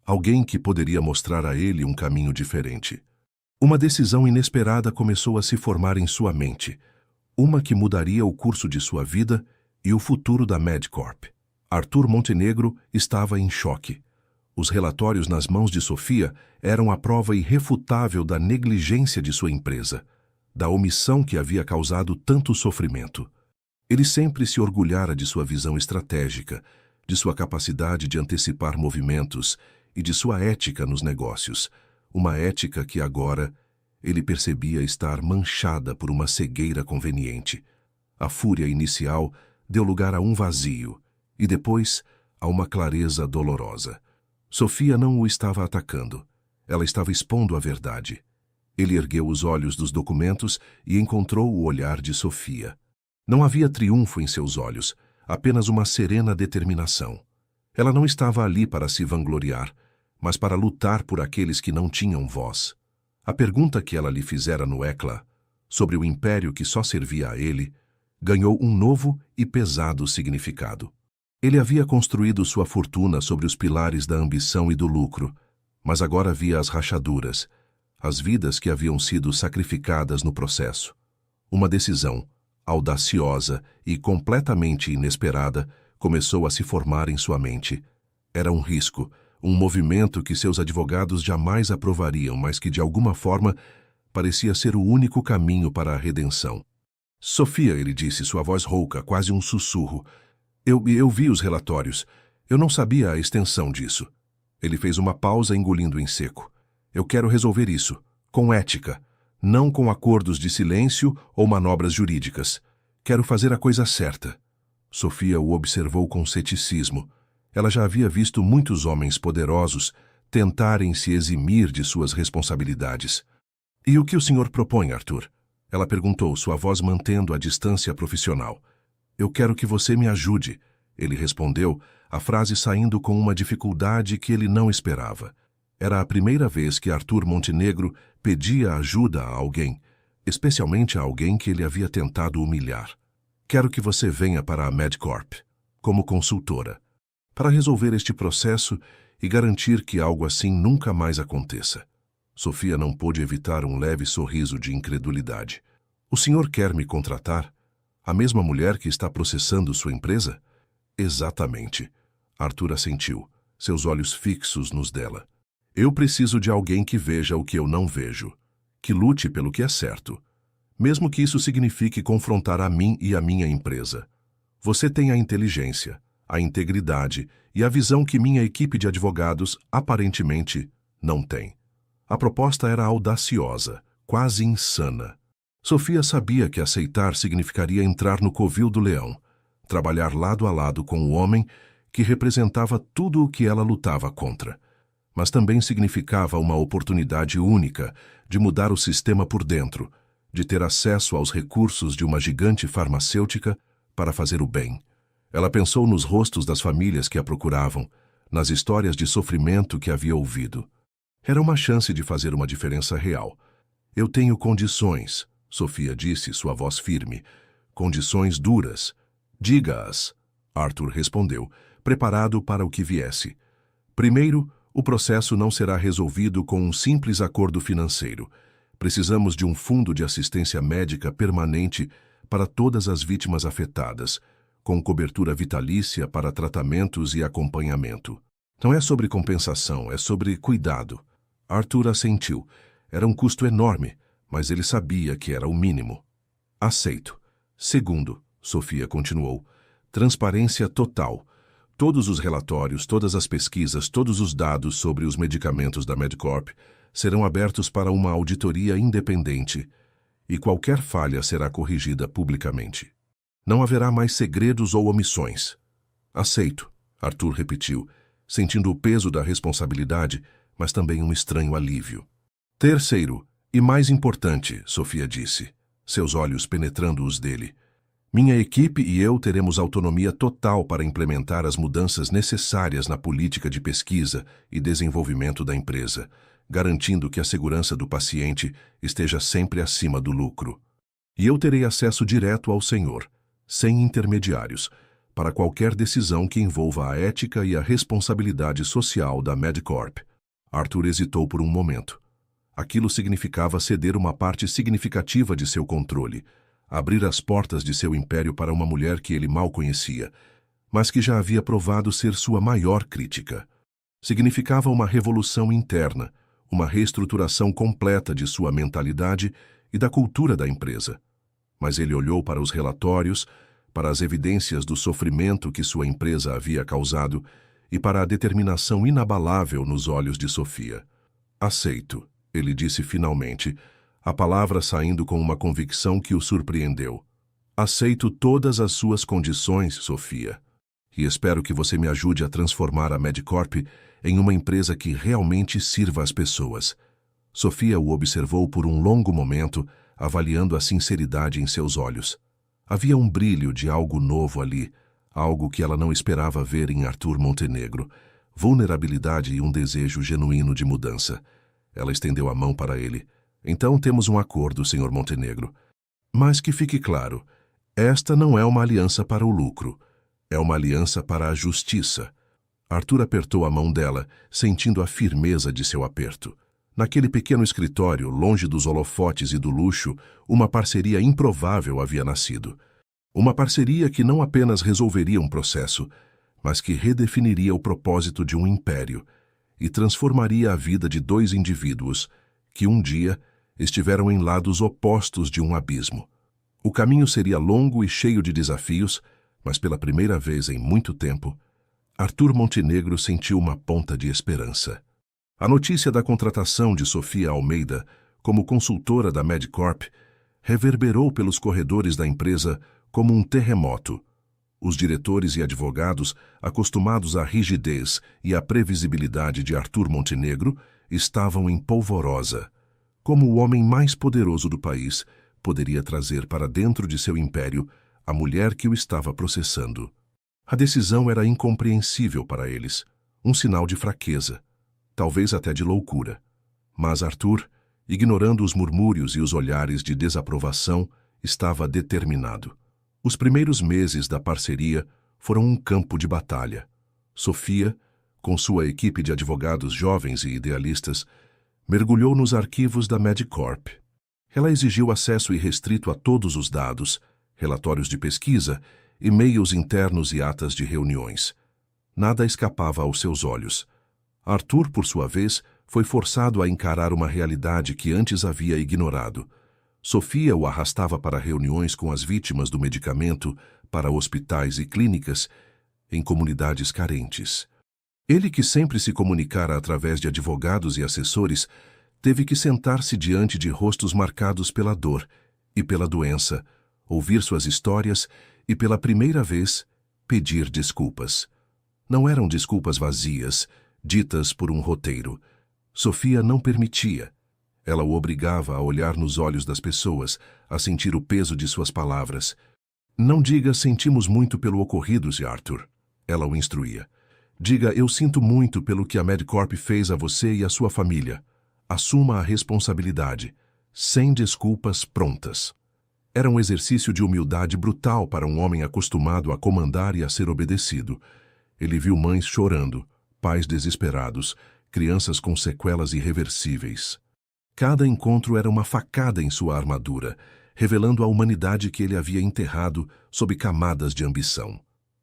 Alguém que poderia mostrar a ele um caminho diferente. Uma decisão inesperada começou a se formar em sua mente. Uma que mudaria o curso de sua vida e o futuro da Medicorp. Arthur Montenegro estava em choque. Os relatórios nas mãos de Sofia eram a prova irrefutável da negligência de sua empresa, da omissão que havia causado tanto sofrimento. Ele sempre se orgulhara de sua visão estratégica, de sua capacidade de antecipar movimentos e de sua ética nos negócios, uma ética que agora ele percebia estar manchada por uma cegueira conveniente. A fúria inicial deu lugar a um vazio e depois a uma clareza dolorosa. Sofia não o estava atacando. Ela estava expondo a verdade. Ele ergueu os olhos dos documentos e encontrou o olhar de Sofia. Não havia triunfo em seus olhos, apenas uma serena determinação. Ela não estava ali para se vangloriar, mas para lutar por aqueles que não tinham voz. A pergunta que ela lhe fizera no ECLA, sobre o império que só servia a ele, ganhou um novo e pesado significado. Ele havia construído sua fortuna sobre os pilares da ambição e do lucro, mas agora via as rachaduras, as vidas que haviam sido sacrificadas no processo. Uma decisão, audaciosa e completamente inesperada, começou a se formar em sua mente. Era um risco, um movimento que seus advogados jamais aprovariam, mas que de alguma forma parecia ser o único caminho para a redenção. "Sofia", ele disse, sua voz rouca, quase um sussurro. Eu vi os relatórios. Eu não sabia a extensão disso." Ele fez uma pausa, engolindo em seco. "Eu quero resolver isso, com ética, não com acordos de silêncio ou manobras jurídicas. Quero fazer a coisa certa." Sofia o observou com ceticismo. Ela já havia visto muitos homens poderosos tentarem se eximir de suas responsabilidades. "E o que o senhor propõe, Arthur?" Ela perguntou, sua voz mantendo a distância profissional. "Eu quero que você me ajude", ele respondeu, a frase saindo com uma dificuldade que ele não esperava. Era a primeira vez que Arthur Montenegro pedia ajuda a alguém, especialmente a alguém que ele havia tentado humilhar. "Quero que você venha para a Medicorp, como consultora." para resolver este processo e garantir que algo assim nunca mais aconteça. Sofia não pôde evitar um leve sorriso de incredulidade. O senhor quer me contratar? A mesma mulher que está processando sua empresa? Exatamente. Arthur assentiu, seus olhos fixos nos dela. Eu preciso de alguém que veja o que eu não vejo, que lute pelo que é certo, mesmo que isso signifique confrontar a mim e a minha empresa. Você tem a inteligência, a integridade e a visão que minha equipe de advogados aparentemente não tem. A proposta era audaciosa, quase insana. Sofia sabia que aceitar significaria entrar no covil do leão, trabalhar lado a lado com o homem que representava tudo o que ela lutava contra. Mas também significava uma oportunidade única de mudar o sistema por dentro, de ter acesso aos recursos de uma gigante farmacêutica para fazer o bem. Ela pensou nos rostos das famílias que a procuravam, nas histórias de sofrimento que havia ouvido. Era uma chance de fazer uma diferença real. Eu tenho condições, Sofia disse, sua voz firme. Condições duras. Diga-as, Arthur respondeu, preparado para o que viesse. Primeiro, o processo não será resolvido com um simples acordo financeiro. Precisamos de um fundo de assistência médica permanente para todas as vítimas afetadas, com cobertura vitalícia para tratamentos e acompanhamento. Não é sobre compensação, é sobre cuidado. Arthur assentiu. Era um custo enorme, mas ele sabia que era o mínimo. Aceito. Segundo, Sofia continuou, transparência total. Todos os relatórios, todas as pesquisas, todos os dados sobre os medicamentos da Medicorp serão abertos para uma auditoria independente e qualquer falha será corrigida publicamente. Não haverá mais segredos ou omissões. Aceito, Arthur repetiu, sentindo o peso da responsabilidade, mas também um estranho alívio. Terceiro, e mais importante, Sofia disse, seus olhos penetrando os dele, minha equipe e eu teremos autonomia total para implementar as mudanças necessárias na política de pesquisa e desenvolvimento da empresa, garantindo que a segurança do paciente esteja sempre acima do lucro. E eu terei acesso direto ao senhor, sem intermediários, para qualquer decisão que envolva a ética e a responsabilidade social da Medicorp. Arthur hesitou por um momento. Aquilo significava ceder uma parte significativa de seu controle, abrir as portas de seu império para uma mulher que ele mal conhecia, mas que já havia provado ser sua maior crítica. Significava uma revolução interna, uma reestruturação completa de sua mentalidade e da cultura da empresa. Mas ele olhou para os relatórios, para as evidências do sofrimento que sua empresa havia causado e para a determinação inabalável nos olhos de Sofia. Aceito, ele disse finalmente, a palavra saindo com uma convicção que o surpreendeu. Aceito todas as suas condições, Sofia, e espero que você me ajude a transformar a Medicorp em uma empresa que realmente sirva às pessoas. Sofia o observou por um longo momento, avaliando a sinceridade em seus olhos. Havia um brilho de algo novo ali, algo que ela não esperava ver em Arthur Montenegro, vulnerabilidade e um desejo genuíno de mudança. Ela estendeu a mão para ele. Então temos um acordo, Sr. Montenegro. Mas que fique claro, esta não é uma aliança para o lucro. É uma aliança para a justiça. Arthur apertou a mão dela, sentindo a firmeza de seu aperto. Naquele pequeno escritório, longe dos holofotes e do luxo, uma parceria improvável havia nascido. Uma parceria que não apenas resolveria um processo, mas que redefiniria o propósito de um império e transformaria a vida de dois indivíduos que um dia estiveram em lados opostos de um abismo. O caminho seria longo e cheio de desafios, mas pela primeira vez em muito tempo, Arthur Montenegro sentiu uma ponta de esperança. A notícia da contratação de Sofia Almeida como consultora da Medicorp reverberou pelos corredores da empresa como um terremoto. Os diretores e advogados, acostumados à rigidez e à previsibilidade de Arthur Montenegro, estavam em polvorosa. Como o homem mais poderoso do país poderia trazer para dentro de seu império a mulher que o estava processando? A decisão era incompreensível para eles, um sinal de fraqueza, talvez até de loucura. Mas Arthur, ignorando os murmúrios e os olhares de desaprovação, estava determinado. Os primeiros meses da parceria foram um campo de batalha. Sofia, com sua equipe de advogados jovens e idealistas, mergulhou nos arquivos da Medicorp. Ela exigiu acesso irrestrito a todos os dados, relatórios de pesquisa, e-mails internos e atas de reuniões. Nada escapava aos seus olhos. Arthur, por sua vez, foi forçado a encarar uma realidade que antes havia ignorado. Sofia o arrastava para reuniões com as vítimas do medicamento, para hospitais e clínicas, em comunidades carentes. Ele, que sempre se comunicara através de advogados e assessores, teve que sentar-se diante de rostos marcados pela dor e pela doença, ouvir suas histórias e, pela primeira vez, pedir desculpas. Não eram desculpas vazias, ditas por um roteiro. Sofia não permitia. Ela o obrigava a olhar nos olhos das pessoas, a sentir o peso de suas palavras. Não diga "sentimos muito pelo ocorrido, Sr. Arthur", ela o instruía. Diga "eu sinto muito pelo que a Medicorp fez a você e a sua família. Assuma a responsabilidade, sem desculpas prontas." Era um exercício de humildade brutal para um homem acostumado a comandar e a ser obedecido. Ele viu mães chorando, pais desesperados, crianças com sequelas irreversíveis. Cada encontro era uma facada em sua armadura, revelando a humanidade que ele havia enterrado sob camadas de ambição.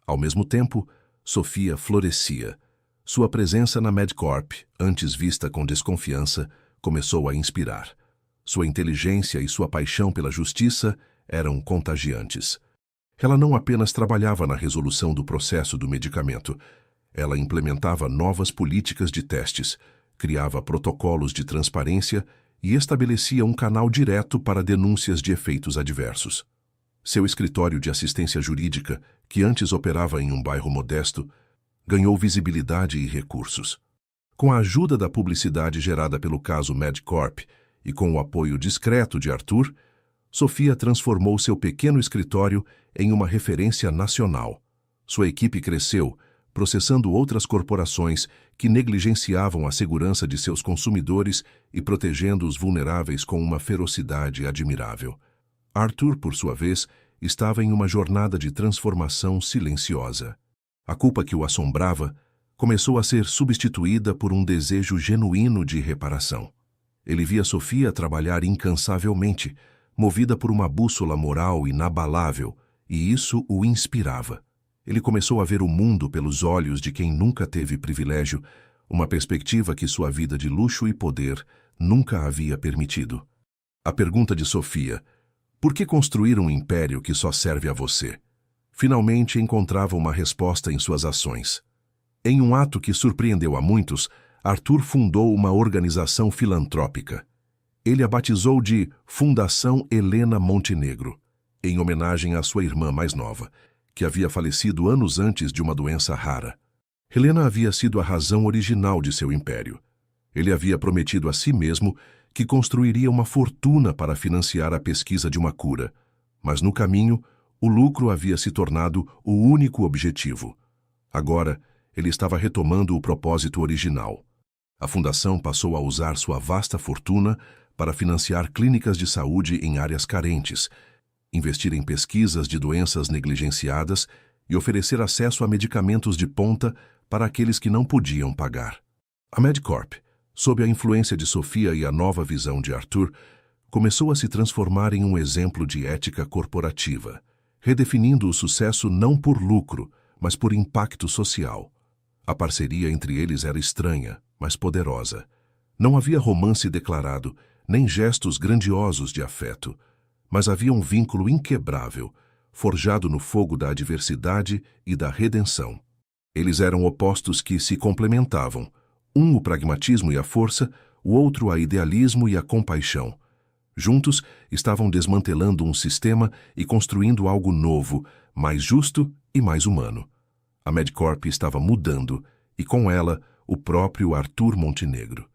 Ao mesmo tempo, Sofia florescia. Sua presença na Medicorp, antes vista com desconfiança, começou a inspirar. Sua inteligência e sua paixão pela justiça eram contagiantes. Ela não apenas trabalhava na resolução do processo do medicamento. Ela implementava novas políticas de testes, criava protocolos de transparência e estabelecia um canal direto para denúncias de efeitos adversos. Seu escritório de assistência jurídica, que antes operava em um bairro modesto, ganhou visibilidade e recursos. Com a ajuda da publicidade gerada pelo caso Medicorp e com o apoio discreto de Arthur, Sofia transformou seu pequeno escritório em uma referência nacional. Sua equipe cresceu, processando outras corporações que negligenciavam a segurança de seus consumidores e protegendo os vulneráveis com uma ferocidade admirável. Arthur, por sua vez, estava em uma jornada de transformação silenciosa. A culpa que o assombrava começou a ser substituída por um desejo genuíno de reparação. Ele via Sofia trabalhar incansavelmente, movida por uma bússola moral inabalável, e isso o inspirava. Ele começou a ver o mundo pelos olhos de quem nunca teve privilégio, uma perspectiva que sua vida de luxo e poder nunca havia permitido. A pergunta de Sofia, "por que construir um império que só serve a você?", finalmente encontrava uma resposta em suas ações. Em um ato que surpreendeu a muitos, Arthur fundou uma organização filantrópica. Ele a batizou de Fundação Helena Montenegro, em homenagem à sua irmã mais nova, que havia falecido anos antes de uma doença rara. Helena havia sido a razão original de seu império. Ele havia prometido a si mesmo que construiria uma fortuna para financiar a pesquisa de uma cura, mas no caminho, o lucro havia se tornado o único objetivo. Agora, ele estava retomando o propósito original. A fundação passou a usar sua vasta fortuna para financiar clínicas de saúde em áreas carentes, investir em pesquisas de doenças negligenciadas e oferecer acesso a medicamentos de ponta para aqueles que não podiam pagar. A Medicorp, sob a influência de Sofia e a nova visão de Arthur, começou a se transformar em um exemplo de ética corporativa, redefinindo o sucesso não por lucro, mas por impacto social. A parceria entre eles era estranha, mas poderosa. Não havia romance declarado, nem gestos grandiosos de afeto, mas havia um vínculo inquebrável, forjado no fogo da adversidade e da redenção. Eles eram opostos que se complementavam, um o pragmatismo e a força, o outro a idealismo e a compaixão. Juntos, estavam desmantelando um sistema e construindo algo novo, mais justo e mais humano. A Medicorp estava mudando, e com ela, o próprio Arthur Montenegro.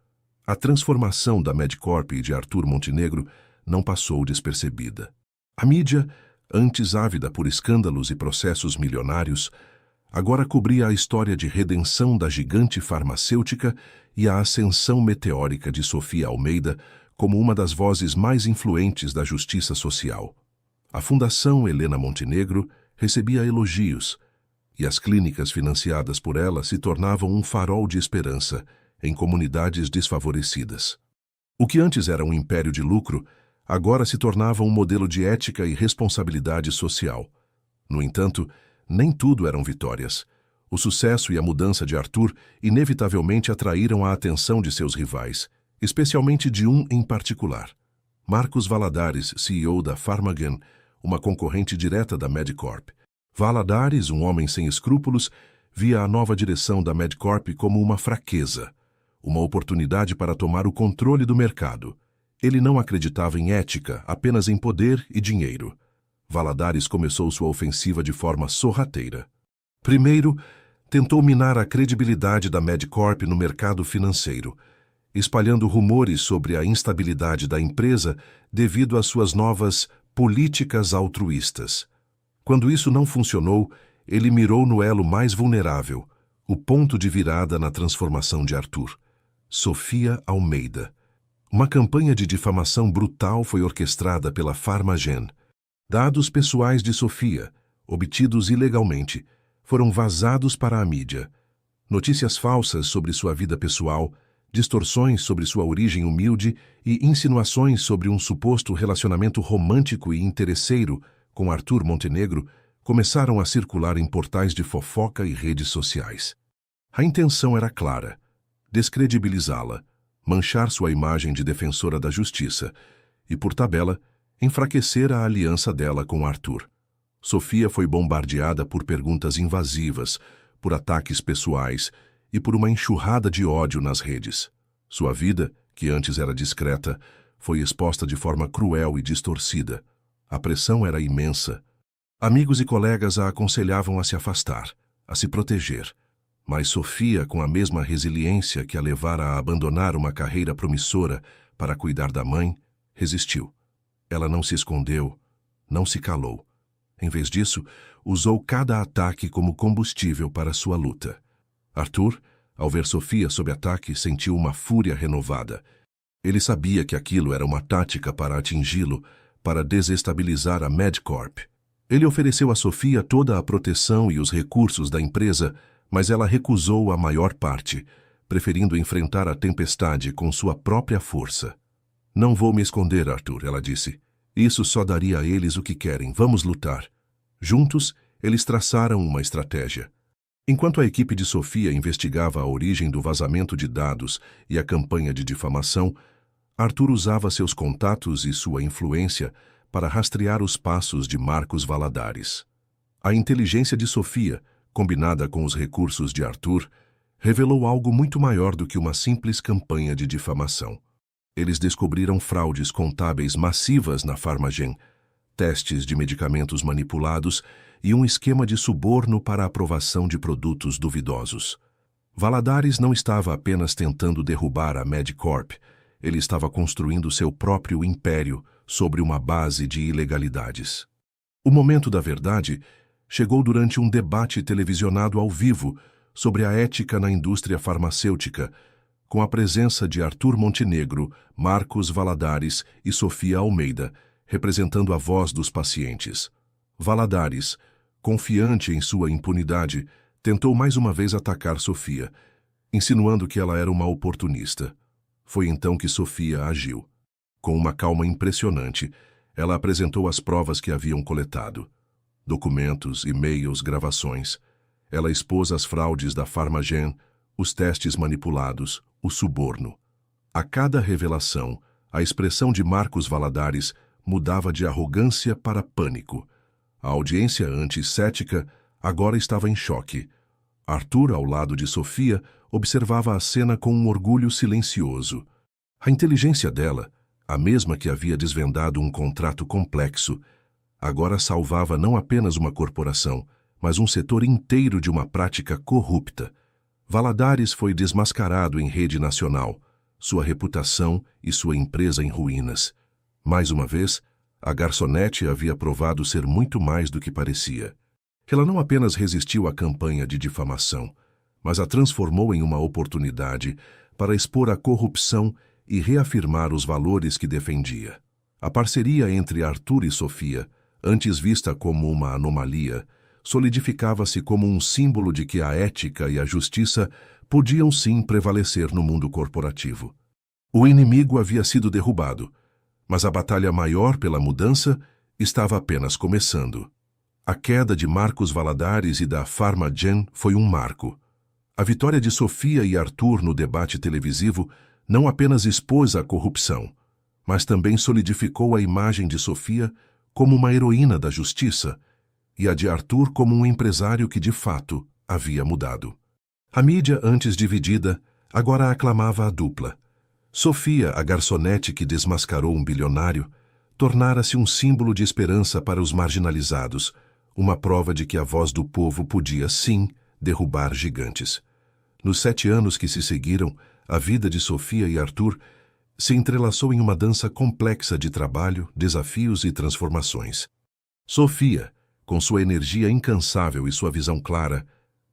A transformação da Medicorp e de Arthur Montenegro não passou despercebida. A mídia, antes ávida por escândalos e processos milionários, agora cobria a história de redenção da gigante farmacêutica e a ascensão meteórica de Sofia Almeida como uma das vozes mais influentes da justiça social. A Fundação Helena Montenegro recebia elogios, e as clínicas financiadas por ela se tornavam um farol de esperança em comunidades desfavorecidas. O que antes era um império de lucro, agora se tornava um modelo de ética e responsabilidade social. No entanto, nem tudo eram vitórias. O sucesso e a mudança de Arthur inevitavelmente atraíram a atenção de seus rivais, especialmente de um em particular. Marcos Valadares, CEO da Pharmagen, uma concorrente direta da Medicorp. Valadares, um homem sem escrúpulos, via a nova direção da Medicorp como uma fraqueza, uma oportunidade para tomar o controle do mercado. Ele não acreditava em ética, apenas em poder e dinheiro. Valadares começou sua ofensiva de forma sorrateira. Primeiro, tentou minar a credibilidade da Medicorp no mercado financeiro, espalhando rumores sobre a instabilidade da empresa devido às suas novas políticas altruístas. Quando isso não funcionou, ele mirou no elo mais vulnerável, o ponto de virada na transformação de Arthur. Sofia Almeida. Uma campanha de difamação brutal foi orquestrada pela Pharmagen. Dados pessoais de Sofia, obtidos ilegalmente, foram vazados para a mídia. Notícias falsas sobre sua vida pessoal, distorções sobre sua origem humilde e insinuações sobre um suposto relacionamento romântico e interesseiro com Arthur Montenegro começaram a circular em portais de fofoca e redes sociais. A intenção era clara: descredibilizá-la, manchar sua imagem de defensora da justiça e, por tabela, enfraquecer a aliança dela com Arthur. Sofia foi bombardeada por perguntas invasivas, por ataques pessoais e por uma enxurrada de ódio nas redes. Sua vida, que antes era discreta, foi exposta de forma cruel e distorcida. A pressão era imensa. Amigos e colegas a aconselhavam a se afastar, a se proteger. Mas Sofia, com a mesma resiliência que a levara a abandonar uma carreira promissora para cuidar da mãe, resistiu. Ela não se escondeu, não se calou. Em vez disso, usou cada ataque como combustível para sua luta. Arthur, ao ver Sofia sob ataque, sentiu uma fúria renovada. Ele sabia que aquilo era uma tática para atingi-lo, para desestabilizar a Medicorp. Ele ofereceu a Sofia toda a proteção e os recursos da empresa, mas ela recusou a maior parte, preferindo enfrentar a tempestade com sua própria força. "Não vou me esconder, Arthur", ela disse. "Isso só daria a eles o que querem. Vamos lutar." Juntos, eles traçaram uma estratégia. Enquanto a equipe de Sofia investigava a origem do vazamento de dados e a campanha de difamação, Arthur usava seus contatos e sua influência para rastrear os passos de Marcos Valadares. A inteligência de Sofia, combinada com os recursos de Arthur, revelou algo muito maior do que uma simples campanha de difamação. Eles descobriram fraudes contábeis massivas na Pharmagen, testes de medicamentos manipulados e um esquema de suborno para a aprovação de produtos duvidosos. Valadares não estava apenas tentando derrubar a Medicorp, ele estava construindo seu próprio império sobre uma base de ilegalidades. O momento da verdade chegou durante um debate televisionado ao vivo sobre a ética na indústria farmacêutica, com a presença de Arthur Montenegro, Marcos Valadares e Sofia Almeida, representando a voz dos pacientes. Valadares, confiante em sua impunidade, tentou mais uma vez atacar Sofia, insinuando que ela era uma oportunista. Foi então que Sofia agiu. Com uma calma impressionante, ela apresentou as provas que haviam coletado. Documentos, e-mails, gravações. Ela expôs as fraudes da Pharmagen, os testes manipulados, o suborno. A cada revelação, a expressão de Marcos Valadares mudava de arrogância para pânico. A audiência anti-cética agora estava em choque. Arthur, ao lado de Sofia, observava a cena com um orgulho silencioso. A inteligência dela, a mesma que havia desvendado um contrato complexo, agora salvava não apenas uma corporação, mas um setor inteiro de uma prática corrupta. Valadares foi desmascarado em rede nacional, sua reputação e sua empresa em ruínas. Mais uma vez, a garçonete havia provado ser muito mais do que parecia. Ela não apenas resistiu à campanha de difamação, mas a transformou em uma oportunidade para expor a corrupção e reafirmar os valores que defendia. A parceria entre Arthur e Sofia, antes vista como uma anomalia, solidificava-se como um símbolo de que a ética e a justiça podiam sim prevalecer no mundo corporativo. O inimigo havia sido derrubado, mas a batalha maior pela mudança estava apenas começando. A queda de Marcos Valadares e da PharmaGen foi um marco. A vitória de Sofia e Arthur no debate televisivo não apenas expôs a corrupção, mas também solidificou a imagem de Sofia como uma heroína da justiça e a de Arthur como um empresário que de fato havia mudado. A mídia, antes dividida, agora aclamava a dupla. Sofia, a garçonete que desmascarou um bilionário, tornara-se um símbolo de esperança para os marginalizados, uma prova de que a voz do povo podia, sim, derrubar gigantes. Nos 7 anos que se seguiram, a vida de Sofia e Arthur se entrelaçou em uma dança complexa de trabalho, desafios e transformações. Sofia, com sua energia incansável e sua visão clara,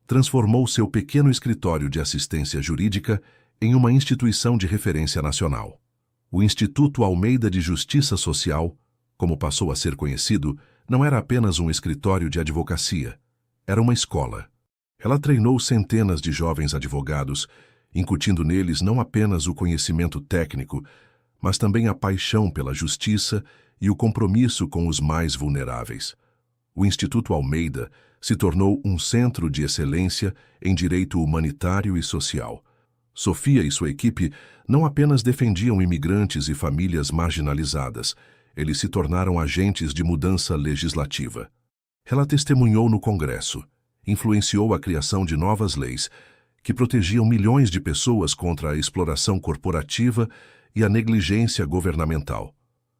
transformou seu pequeno escritório de assistência jurídica em uma instituição de referência nacional. O Instituto Almeida de Justiça Social, como passou a ser conhecido, não era apenas um escritório de advocacia, era uma escola. Ela treinou centenas de jovens advogados, incutindo neles não apenas o conhecimento técnico, mas também a paixão pela justiça e o compromisso com os mais vulneráveis. O Instituto Almeida se tornou um centro de excelência em direito humanitário e social. Sofia e sua equipe não apenas defendiam imigrantes e famílias marginalizadas, eles se tornaram agentes de mudança legislativa. Ela testemunhou no Congresso, influenciou a criação de novas leis que protegiam milhões de pessoas contra a exploração corporativa e a negligência governamental.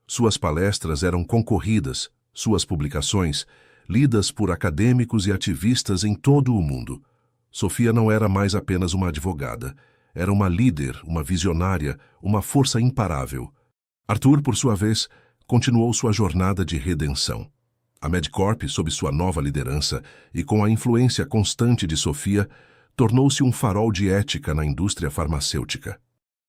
Suas palestras eram concorridas, suas publicações lidas por acadêmicos e ativistas em todo o mundo. Sofia não era mais apenas uma advogada, era uma líder, uma visionária, uma força imparável. Arthur, por sua vez, continuou sua jornada de redenção. A Medcorp, sob sua nova liderança e com a influência constante de Sofia, tornou-se um farol de ética na indústria farmacêutica.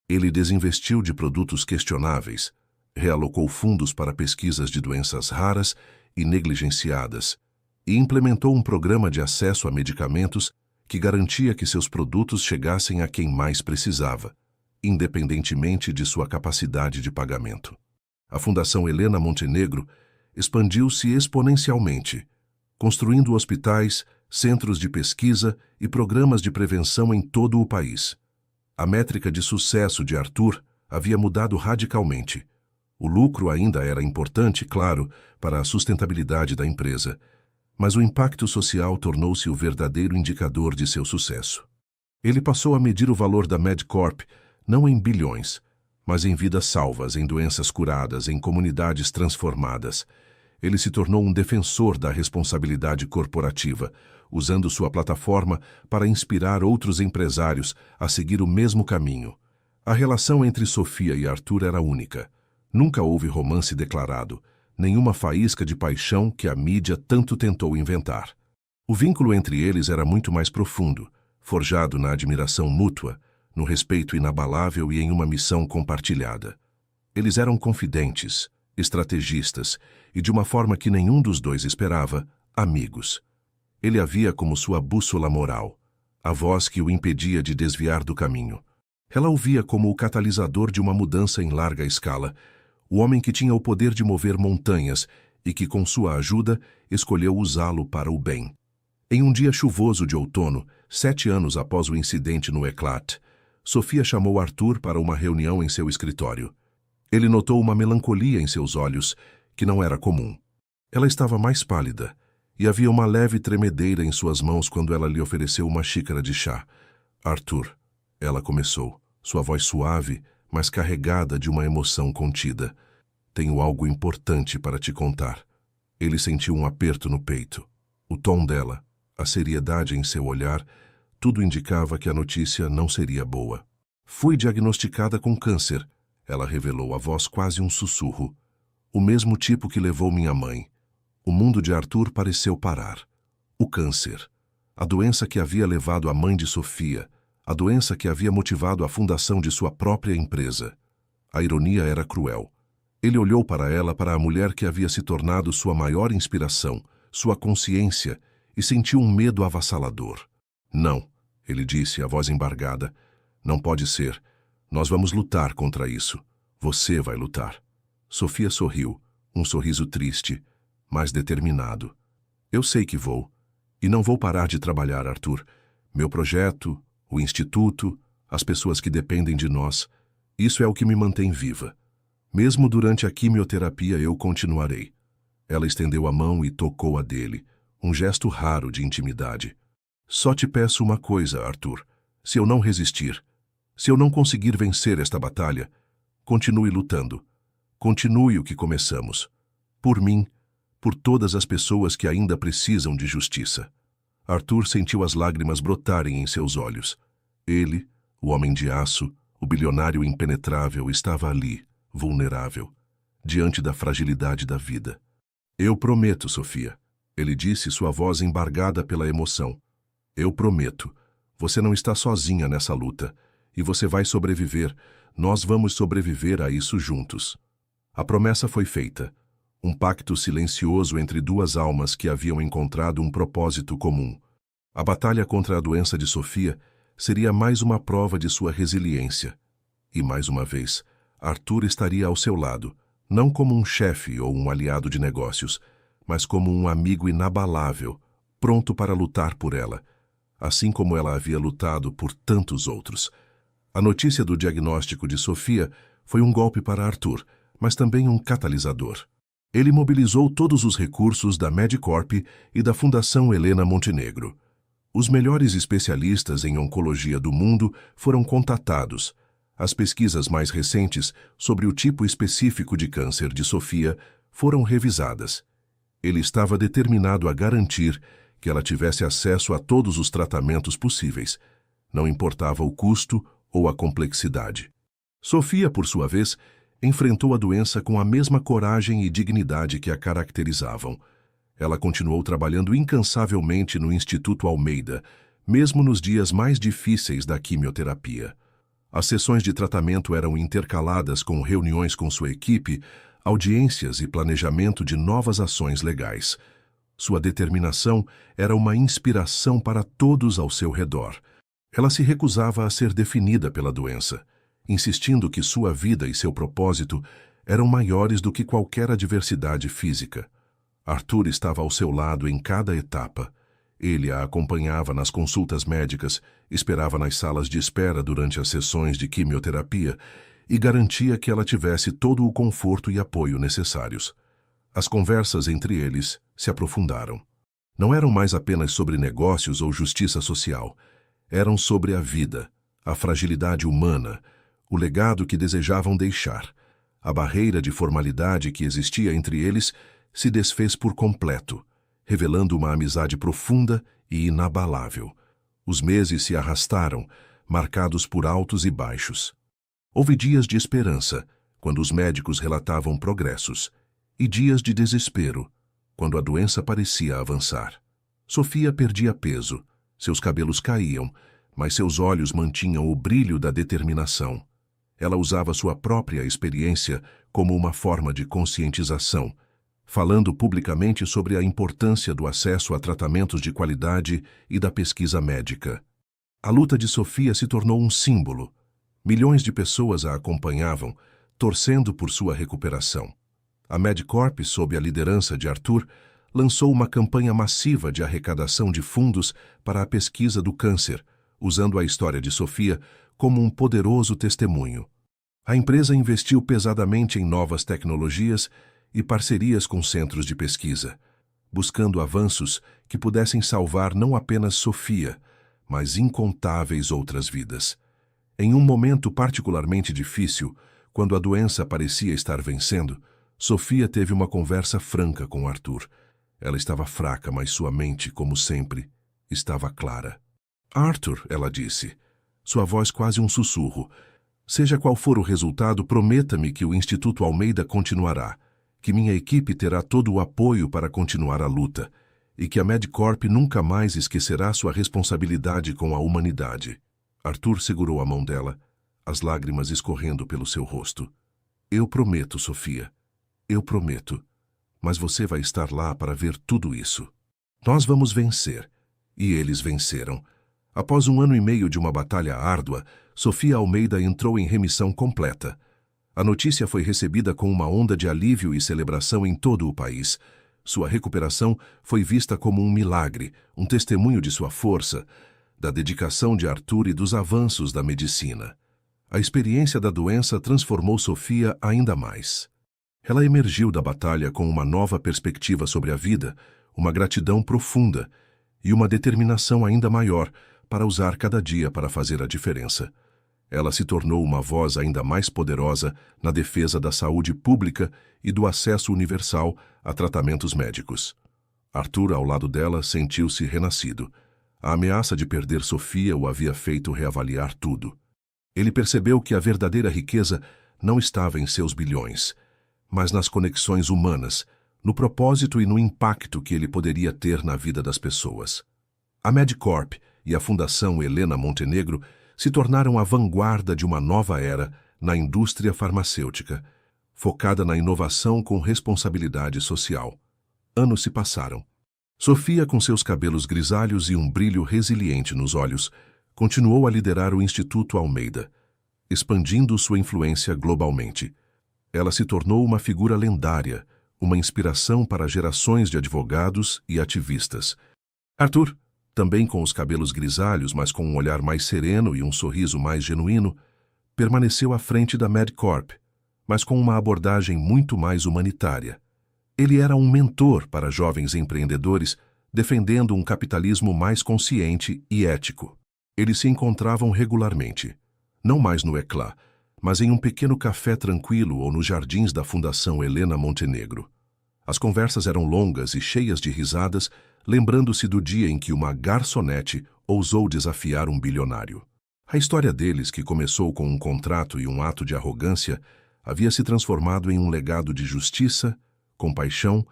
Ele desinvestiu de produtos questionáveis, realocou fundos para pesquisas de doenças raras e negligenciadas, e implementou um programa de acesso a medicamentos que garantia que seus produtos chegassem a quem mais precisava, independentemente de sua capacidade de pagamento. A Fundação Helena Montenegro expandiu-se exponencialmente, construindo hospitais, centros de pesquisa e programas de prevenção em todo o país. A métrica de sucesso de Arthur havia mudado radicalmente. O lucro ainda era importante, claro, para a sustentabilidade da empresa, mas o impacto social tornou-se o verdadeiro indicador de seu sucesso. Ele passou a medir o valor da Medcorp não em bilhões, mas em vidas salvas, em doenças curadas, em comunidades transformadas. Ele se tornou um defensor da responsabilidade corporativa, usando sua plataforma para inspirar outros empresários a seguir o mesmo caminho. A relação entre Sofia e Arthur era única. Nunca houve romance declarado, nenhuma faísca de paixão que a mídia tanto tentou inventar. O vínculo entre eles era muito mais profundo, forjado na admiração mútua, no respeito inabalável e em uma missão compartilhada. Eles eram confidentes, estrategistas e, de uma forma que nenhum dos dois esperava, amigos. Ele a via como sua bússola moral, a voz que o impedia de desviar do caminho. Ela o via como o catalisador de uma mudança em larga escala, o homem que tinha o poder de mover montanhas e que, com sua ajuda, escolheu usá-lo para o bem. Em um dia chuvoso de outono, 7 anos após o incidente no Eclat, Sofia chamou Arthur para uma reunião em seu escritório. Ele notou uma melancolia em seus olhos que não era comum. Ela estava mais pálida e havia uma leve tremedeira em suas mãos quando ela lhe ofereceu uma xícara de chá. Arthur, ela começou, sua voz suave, mas carregada de uma emoção contida. Tenho algo importante para te contar. Ele sentiu um aperto no peito. O tom dela, a seriedade em seu olhar, tudo indicava que a notícia não seria boa. Fui diagnosticada com câncer, ela revelou, a voz quase um sussurro. O mesmo tipo que levou minha mãe. O mundo de Arthur pareceu parar. O câncer. A doença que havia levado a mãe de Sofia. A doença que havia motivado a fundação de sua própria empresa. A ironia era cruel. Ele olhou para ela, para a mulher que havia se tornado sua maior inspiração, sua consciência e sentiu um medo avassalador. Não, ele disse, a voz embargada. Não pode ser. Nós vamos lutar contra isso. Você vai lutar. Sofia sorriu, um sorriso triste, mas determinado. Eu sei que vou. E não vou parar de trabalhar, Arthur. Meu projeto, o instituto, as pessoas que dependem de nós, isso é o que me mantém viva. Mesmo durante a quimioterapia eu continuarei. Ela estendeu a mão e tocou a dele, um gesto raro de intimidade. Só te peço uma coisa, Arthur. Se eu não resistir, se eu não conseguir vencer esta batalha, continue lutando. Continue o que começamos. Por mim, por todas as pessoas que ainda precisam de justiça. Arthur sentiu as lágrimas brotarem em seus olhos. Ele, o homem de aço, o bilionário impenetrável, estava ali, vulnerável, diante da fragilidade da vida. Eu prometo, Sofia, ele disse, sua voz embargada pela emoção. Eu prometo. Você não está sozinha nessa luta, e você vai sobreviver. Nós vamos sobreviver a isso juntos. A promessa foi feita. Um pacto silencioso entre duas almas que haviam encontrado um propósito comum. A batalha contra a doença de Sofia seria mais uma prova de sua resiliência. E mais uma vez, Arthur estaria ao seu lado, não como um chefe ou um aliado de negócios, mas como um amigo inabalável, pronto para lutar por ela, assim como ela havia lutado por tantos outros. A notícia do diagnóstico de Sofia foi um golpe para Arthur, mas também um catalisador. Ele mobilizou todos os recursos da Medicorp e da Fundação Helena Montenegro. Os melhores especialistas em oncologia do mundo foram contatados. As pesquisas mais recentes sobre o tipo específico de câncer de Sofia foram revisadas. Ele estava determinado a garantir que ela tivesse acesso a todos os tratamentos possíveis. Não importava o custo ou a complexidade. Sofia, por sua vez, enfrentou a doença com a mesma coragem e dignidade que a caracterizavam. Ela continuou trabalhando incansavelmente no Instituto Almeida, mesmo nos dias mais difíceis da quimioterapia. As sessões de tratamento eram intercaladas com reuniões com sua equipe, audiências e planejamento de novas ações legais. Sua determinação era uma inspiração para todos ao seu redor. Ela se recusava a ser definida pela doença, insistindo que sua vida e seu propósito eram maiores do que qualquer adversidade física. Arthur estava ao seu lado em cada etapa. Ele a acompanhava nas consultas médicas, esperava nas salas de espera durante as sessões de quimioterapia e garantia que ela tivesse todo o conforto e apoio necessários. As conversas entre eles se aprofundaram. Não eram mais apenas sobre negócios ou justiça social. Eram sobre a vida, a fragilidade humana, o legado que desejavam deixar. A barreira de formalidade que existia entre eles se desfez por completo, revelando uma amizade profunda e inabalável. Os meses se arrastaram, marcados por altos e baixos. Houve dias de esperança, quando os médicos relatavam progressos, e dias de desespero, quando a doença parecia avançar. Sofia perdia peso, seus cabelos caíam, mas seus olhos mantinham o brilho da determinação. Ela usava sua própria experiência como uma forma de conscientização, falando publicamente sobre a importância do acesso a tratamentos de qualidade e da pesquisa médica. A luta de Sofia se tornou um símbolo. Milhões de pessoas a acompanhavam, torcendo por sua recuperação. A Medicorp, sob a liderança de Arthur, lançou uma campanha massiva de arrecadação de fundos para a pesquisa do câncer, usando a história de Sofia como um poderoso testemunho. A empresa investiu pesadamente em novas tecnologias e parcerias com centros de pesquisa, buscando avanços que pudessem salvar não apenas Sofia, mas incontáveis outras vidas. Em um momento particularmente difícil, quando a doença parecia estar vencendo, Sofia teve uma conversa franca com Arthur. Ela estava fraca, mas sua mente, como sempre, estava clara. Arthur, ela disse, sua voz quase um sussurro, seja qual for o resultado, prometa-me que o Instituto Almeida continuará, que minha equipe terá todo o apoio para continuar a luta e que a Medicorp nunca mais esquecerá sua responsabilidade com a humanidade. Arthur segurou a mão dela, as lágrimas escorrendo pelo seu rosto. Eu prometo, Sofia. Eu prometo. Mas você vai estar lá para ver tudo isso. Nós vamos vencer. E eles venceram. Após 1 ano e meio de uma batalha árdua, Sofia Almeida entrou em remissão completa. A notícia foi recebida com uma onda de alívio e celebração em todo o país. Sua recuperação foi vista como um milagre, um testemunho de sua força, da dedicação de Arthur e dos avanços da medicina. A experiência da doença transformou Sofia ainda mais. Ela emergiu da batalha com uma nova perspectiva sobre a vida, uma gratidão profunda e uma determinação ainda maior para usar cada dia para fazer a diferença. Ela se tornou uma voz ainda mais poderosa na defesa da saúde pública e do acesso universal a tratamentos médicos. Arthur, ao lado dela, sentiu-se renascido. A ameaça de perder Sofia o havia feito reavaliar tudo. Ele percebeu que a verdadeira riqueza não estava em seus bilhões, mas nas conexões humanas, no propósito e no impacto que ele poderia ter na vida das pessoas. A Medicorp e a Fundação Helena Montenegro se tornaram a vanguarda de uma nova era na indústria farmacêutica, focada na inovação com responsabilidade social. Anos se passaram. Sofia, com seus cabelos grisalhos e um brilho resiliente nos olhos, continuou a liderar o Instituto Almeida, expandindo sua influência globalmente. Ela se tornou uma figura lendária, uma inspiração para gerações de advogados e ativistas. Arthur, também com os cabelos grisalhos, mas com um olhar mais sereno e um sorriso mais genuíno, permaneceu à frente da Medicorp, mas com uma abordagem muito mais humanitária. Ele era um mentor para jovens empreendedores, defendendo um capitalismo mais consciente e ético. Eles se encontravam regularmente, não mais no Eclá, mas em um pequeno café tranquilo ou nos jardins da Fundação Helena Montenegro. As conversas eram longas e cheias de risadas, lembrando-se do dia em que uma garçonete ousou desafiar um bilionário. A história deles, que começou com um contrato e um ato de arrogância, havia se transformado em um legado de justiça, compaixão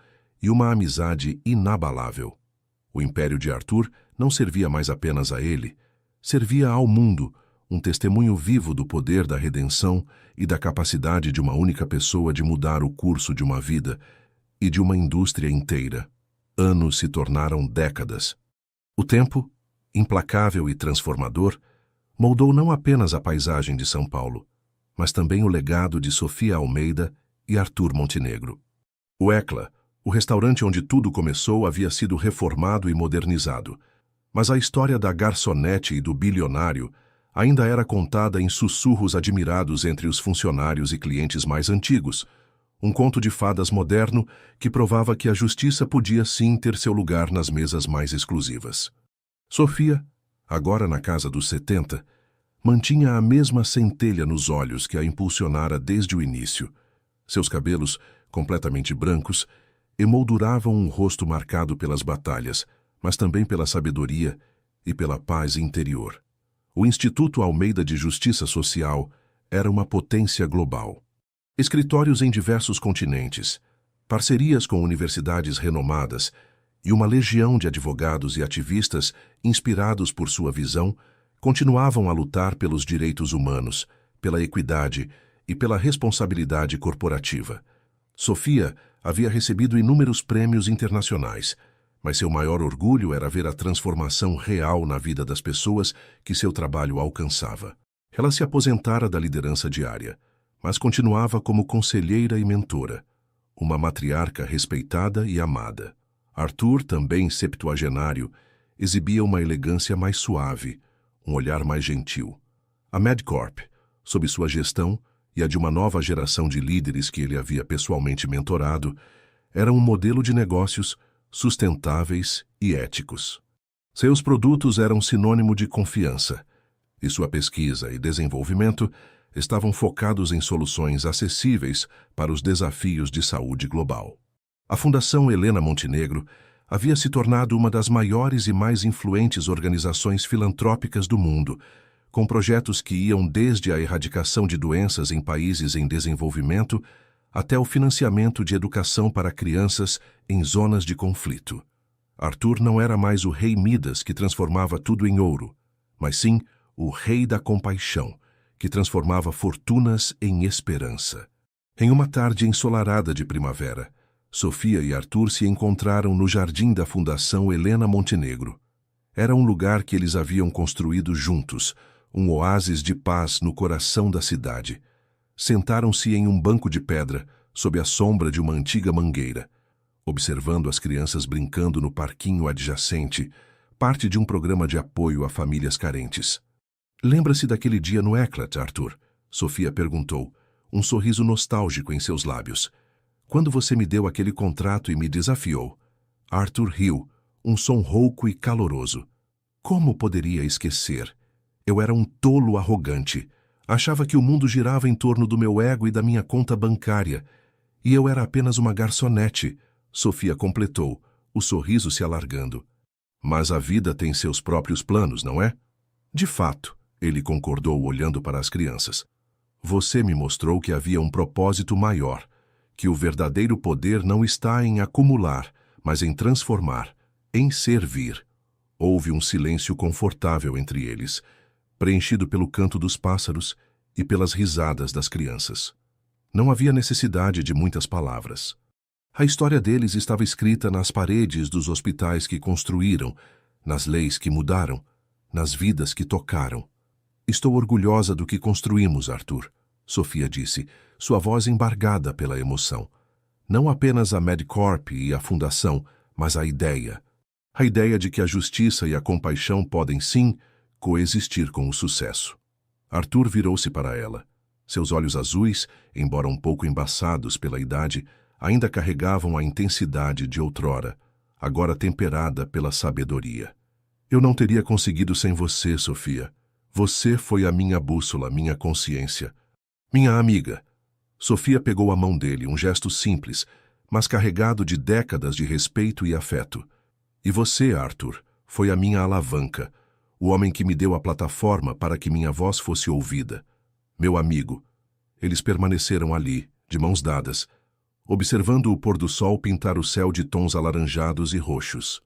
e uma amizade inabalável. O império de Arthur não servia mais apenas a ele, servia ao mundo, um testemunho vivo do poder da redenção e da capacidade de uma única pessoa de mudar o curso de uma vida e de uma indústria inteira. Anos se tornaram décadas. O tempo, implacável e transformador, moldou não apenas a paisagem de São Paulo, mas também o legado de Sofia Almeida e Arthur Montenegro. O Eclá, o restaurante onde tudo começou, havia sido reformado e modernizado, mas a história da garçonete e do bilionário ainda era contada em sussurros admirados entre os funcionários e clientes mais antigos, um conto de fadas moderno que provava que a justiça podia sim ter seu lugar nas mesas mais exclusivas. Sofia, agora na casa dos 70, mantinha a mesma centelha nos olhos que a impulsionara desde o início. Seus cabelos, completamente brancos, emolduravam um rosto marcado pelas batalhas, mas também pela sabedoria e pela paz interior. O Instituto Almeida de Justiça Social era uma potência global. Escritórios em diversos continentes, parcerias com universidades renomadas e uma legião de advogados e ativistas inspirados por sua visão continuavam a lutar pelos direitos humanos, pela equidade e pela responsabilidade corporativa. Sofia havia recebido inúmeros prêmios internacionais, mas seu maior orgulho era ver a transformação real na vida das pessoas que seu trabalho alcançava. Ela se aposentara da liderança diária, mas continuava como conselheira e mentora, uma matriarca respeitada e amada. Arthur, também septuagenário, exibia uma elegância mais suave, um olhar mais gentil. A Medicorp, sob sua gestão e a de uma nova geração de líderes que ele havia pessoalmente mentorado, era um modelo de negócios sustentáveis e éticos. Seus produtos eram sinônimo de confiança, e sua pesquisa e desenvolvimento estavam focados em soluções acessíveis para os desafios de saúde global. A Fundação Helena Montenegro havia se tornado uma das maiores e mais influentes organizações filantrópicas do mundo, com projetos que iam desde a erradicação de doenças em países em desenvolvimento até o financiamento de educação para crianças em zonas de conflito. Arthur não era mais o rei Midas que transformava tudo em ouro, mas sim o rei da compaixão, que transformava fortunas em esperança. Em uma tarde ensolarada de primavera, Sofia e Arthur se encontraram no jardim da Fundação Helena Montenegro. Era um lugar que eles haviam construído juntos, um oásis de paz no coração da cidade. Sentaram-se em um banco de pedra, sob a sombra de uma antiga mangueira, observando as crianças brincando no parquinho adjacente, parte de um programa de apoio a famílias carentes. Lembra-se daquele dia no Eclat, Arthur? Sofia perguntou, um sorriso nostálgico em seus lábios. Quando você me deu aquele contrato e me desafiou. Arthur riu, um som rouco e caloroso. Como poderia esquecer? Eu era um tolo arrogante. Achava que o mundo girava em torno do meu ego e da minha conta bancária. E eu era apenas uma garçonete, Sofia completou, o sorriso se alargando. Mas a vida tem seus próprios planos, não é? De fato, ele concordou olhando para as crianças. Você me mostrou que havia um propósito maior, que o verdadeiro poder não está em acumular, mas em transformar, em servir. Houve um silêncio confortável entre eles, preenchido pelo canto dos pássaros e pelas risadas das crianças. Não havia necessidade de muitas palavras. A história deles estava escrita nas paredes dos hospitais que construíram, nas leis que mudaram, nas vidas que tocaram. Estou orgulhosa do que construímos, Arthur, Sofia disse, sua voz embargada pela emoção. Não apenas a MedCorp e a Fundação, mas a ideia. A ideia de que a justiça e a compaixão podem, sim, coexistir com o sucesso. Arthur virou-se para ela. Seus olhos azuis, embora um pouco embaçados pela idade, ainda carregavam a intensidade de outrora, agora temperada pela sabedoria. Eu não teria conseguido sem você, Sofia. Você foi a minha bússola, minha consciência. Minha amiga. Sofia pegou a mão dele, um gesto simples, mas carregado de décadas de respeito e afeto. E você, Arthur, foi a minha alavanca, o homem que me deu a plataforma para que minha voz fosse ouvida. Meu amigo. Eles permaneceram ali, de mãos dadas, observando o pôr do sol pintar o céu de tons alaranjados e roxos.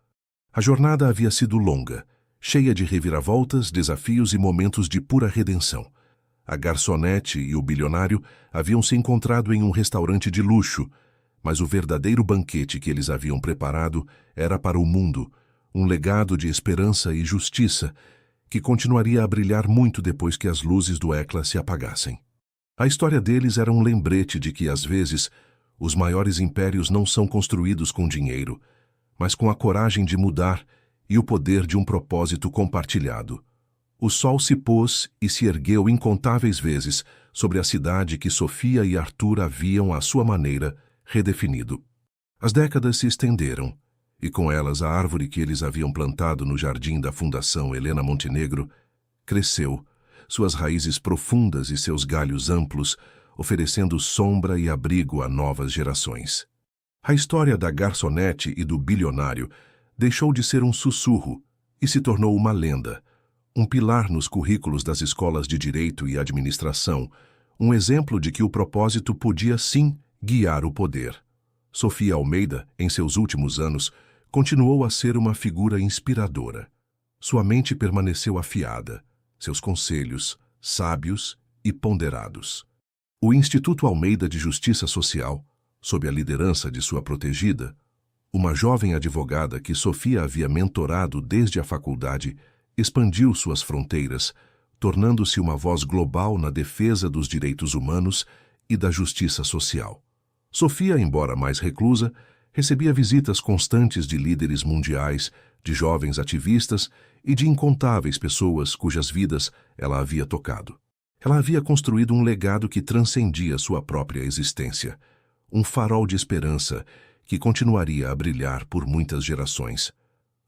A jornada havia sido longa, cheia de reviravoltas, desafios e momentos de pura redenção. A garçonete e o bilionário haviam se encontrado em um restaurante de luxo, mas o verdadeiro banquete que eles haviam preparado era para o mundo, um legado de esperança e justiça que continuaria a brilhar muito depois que as luzes do Eclat se apagassem. A história deles era um lembrete de que, às vezes, os maiores impérios não são construídos com dinheiro, mas com a coragem de mudar e o poder de um propósito compartilhado. O sol se pôs e se ergueu incontáveis vezes sobre a cidade que Sofia e Arthur haviam, à sua maneira, redefinido. As décadas se estenderam, e com elas a árvore que eles haviam plantado no jardim da Fundação Helena Montenegro cresceu, suas raízes profundas e seus galhos amplos, oferecendo sombra e abrigo a novas gerações. A história da garçonete e do bilionário deixou de ser um sussurro e se tornou uma lenda, um pilar nos currículos das escolas de direito e administração, um exemplo de que o propósito podia, sim, guiar o poder. Sofia Almeida, em seus últimos anos, continuou a ser uma figura inspiradora. Sua mente permaneceu afiada, seus conselhos, sábios e ponderados. O Instituto Almeida de Justiça Social, sob a liderança de sua protegida, uma jovem advogada que Sofia havia mentorado desde a faculdade, expandiu suas fronteiras, tornando-se uma voz global na defesa dos direitos humanos e da justiça social. Sofia, embora mais reclusa, recebia visitas constantes de líderes mundiais, de jovens ativistas e de incontáveis pessoas cujas vidas ela havia tocado. Ela havia construído um legado que transcendia sua própria existência, um farol de esperança que continuaria a brilhar por muitas gerações.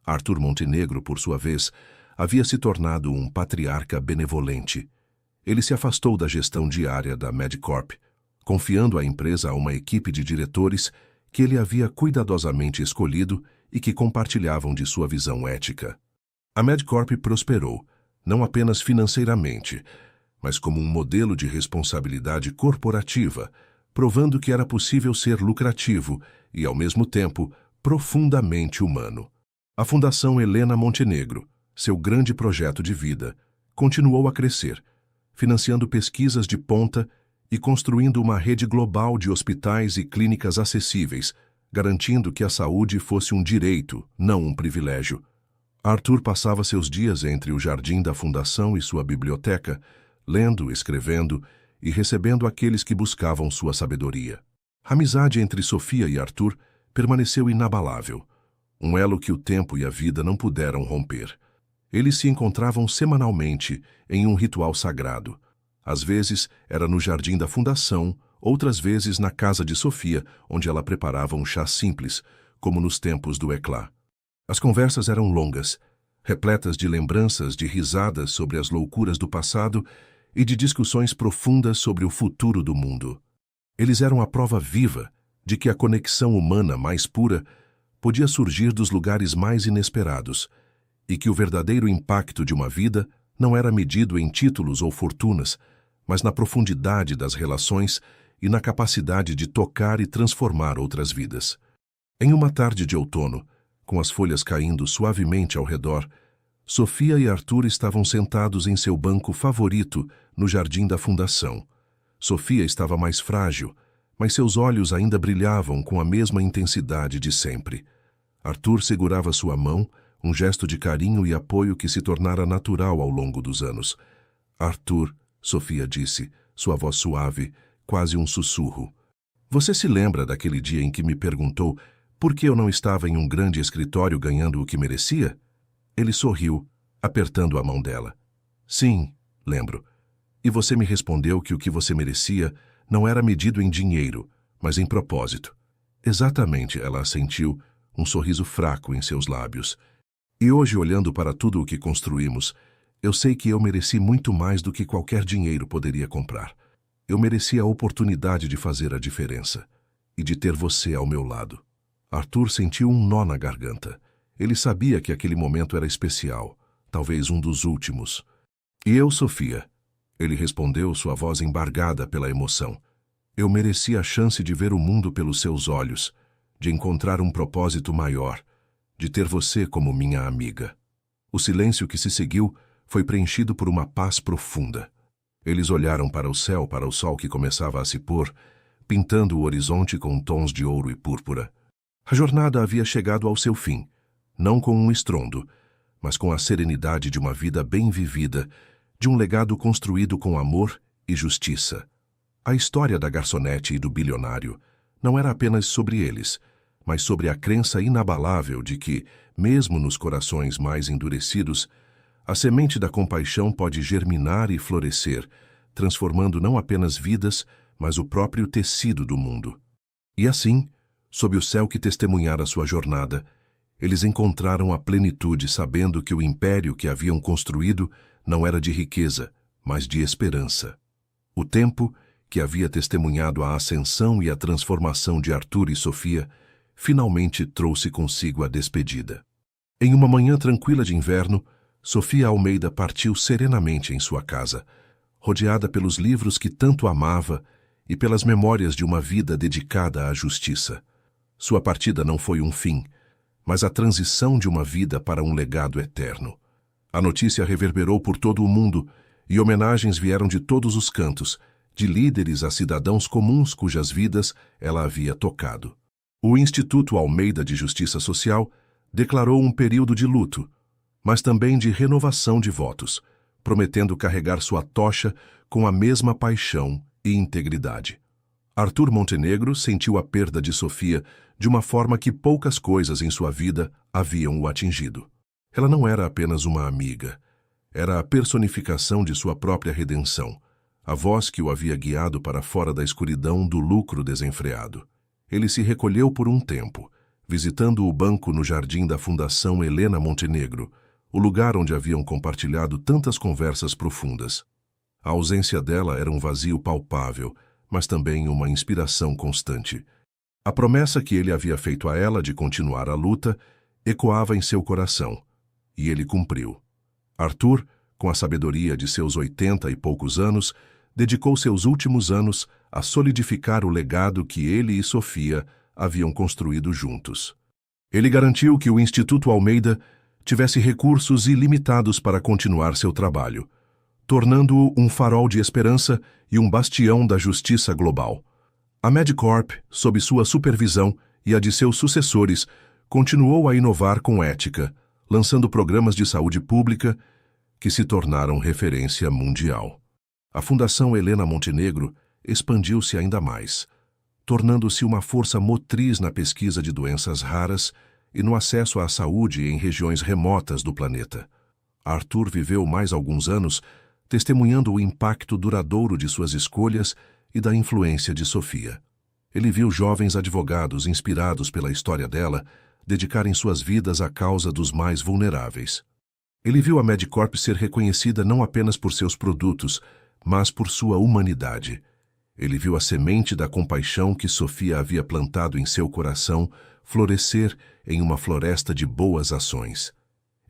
Arthur Montenegro, por sua vez, havia se tornado um patriarca benevolente. Ele se afastou da gestão diária da MedCorp, confiando a empresa a uma equipe de diretores que ele havia cuidadosamente escolhido e que compartilhavam de sua visão ética. A MedCorp prosperou, não apenas financeiramente, mas como um modelo de responsabilidade corporativa, provando que era possível ser lucrativo e, ao mesmo tempo, profundamente humano. A Fundação Helena Montenegro, seu grande projeto de vida, continuou a crescer, financiando pesquisas de ponta e construindo uma rede global de hospitais e clínicas acessíveis, garantindo que a saúde fosse um direito, não um privilégio. Arthur passava seus dias entre o jardim da fundação e sua biblioteca, lendo, escrevendo e recebendo aqueles que buscavam sua sabedoria. A amizade entre Sofia e Arthur permaneceu inabalável, um elo que o tempo e a vida não puderam romper. Eles se encontravam semanalmente em um ritual sagrado. Às vezes era no jardim da fundação, outras vezes na casa de Sofia, onde ela preparava um chá simples, como nos tempos do Eclá. As conversas eram longas, repletas de lembranças, de risadas sobre as loucuras do passado e de discussões profundas sobre o futuro do mundo. Eles eram a prova viva de que a conexão humana mais pura podia surgir dos lugares mais inesperados e que o verdadeiro impacto de uma vida não era medido em títulos ou fortunas, mas na profundidade das relações e na capacidade de tocar e transformar outras vidas. Em uma tarde de outono, com as folhas caindo suavemente ao redor, Sofia e Arthur estavam sentados em seu banco favorito no jardim da fundação. Sofia estava mais frágil, mas seus olhos ainda brilhavam com a mesma intensidade de sempre. Arthur segurava sua mão, um gesto de carinho e apoio que se tornara natural ao longo dos anos. "Arthur", Sofia disse, sua voz suave, quase um sussurro. "Você se lembra daquele dia em que me perguntou por que eu não estava em um grande escritório ganhando o que merecia?" Ele sorriu, apertando a mão dela. "Sim, lembro. E você me respondeu que o que você merecia não era medido em dinheiro, mas em propósito." "Exatamente", ela assentiu, um sorriso fraco em seus lábios. "E hoje, olhando para tudo o que construímos, eu sei que eu mereci muito mais do que qualquer dinheiro poderia comprar. Eu mereci a oportunidade de fazer a diferença e de ter você ao meu lado." Arthur sentiu um nó na garganta. Ele sabia que aquele momento era especial, talvez um dos últimos. "E eu, Sofia?" Ele respondeu, sua voz embargada pela emoção. "Eu mereci a chance de ver o mundo pelos seus olhos, de encontrar um propósito maior, de ter você como minha amiga." O silêncio que se seguiu foi preenchido por uma paz profunda. Eles olharam para o céu, para o sol que começava a se pôr, pintando o horizonte com tons de ouro e púrpura. A jornada havia chegado ao seu fim, não com um estrondo, mas com a serenidade de uma vida bem vivida, de um legado construído com amor e justiça. A história da garçonete e do bilionário não era apenas sobre eles, mas sobre a crença inabalável de que, mesmo nos corações mais endurecidos, a semente da compaixão pode germinar e florescer, transformando não apenas vidas, mas o próprio tecido do mundo. E assim, sob o céu que testemunhara sua jornada, eles encontraram a plenitude sabendo que o império que haviam construído não era de riqueza, mas de esperança. O tempo, que havia testemunhado a ascensão e a transformação de Arthur e Sofia, finalmente trouxe consigo a despedida. Em uma manhã tranquila de inverno, Sofia Almeida partiu serenamente em sua casa, rodeada pelos livros que tanto amava e pelas memórias de uma vida dedicada à justiça. Sua partida não foi um fim, mas a transição de uma vida para um legado eterno. A notícia reverberou por todo o mundo e homenagens vieram de todos os cantos, de líderes a cidadãos comuns cujas vidas ela havia tocado. O Instituto Almeida de Justiça Social declarou um período de luto, mas também de renovação de votos, prometendo carregar sua tocha com a mesma paixão e integridade. Arthur Montenegro sentiu a perda de Sofia de uma forma que poucas coisas em sua vida haviam o atingido. Ela não era apenas uma amiga, era a personificação de sua própria redenção, a voz que o havia guiado para fora da escuridão do lucro desenfreado. Ele se recolheu por um tempo, visitando o banco no jardim da Fundação Helena Montenegro, o lugar onde haviam compartilhado tantas conversas profundas. A ausência dela era um vazio palpável, mas também uma inspiração constante. A promessa que ele havia feito a ela de continuar a luta ecoava em seu coração, e ele cumpriu. Arthur, com a sabedoria de seus 80 e poucos anos, dedicou seus últimos anos a solidificar o legado que ele e Sofia haviam construído juntos. Ele garantiu que o Instituto Almeida tivesse recursos ilimitados para continuar seu trabalho, tornando-o um farol de esperança e um bastião da justiça global. A Medicorp, sob sua supervisão, e a de seus sucessores, continuou a inovar com ética, lançando programas de saúde pública que se tornaram referência mundial. A Fundação Helena Montenegro expandiu-se ainda mais, tornando-se uma força motriz na pesquisa de doenças raras e no acesso à saúde em regiões remotas do planeta. Arthur viveu mais alguns anos testemunhando o impacto duradouro de suas escolhas e da influência de Sofia. Ele viu jovens advogados inspirados pela história dela dedicarem suas vidas à causa dos mais vulneráveis. Ele viu a Medicorp ser reconhecida não apenas por seus produtos, mas por sua humanidade. Ele viu a semente da compaixão que Sofia havia plantado em seu coração florescer em uma floresta de boas ações.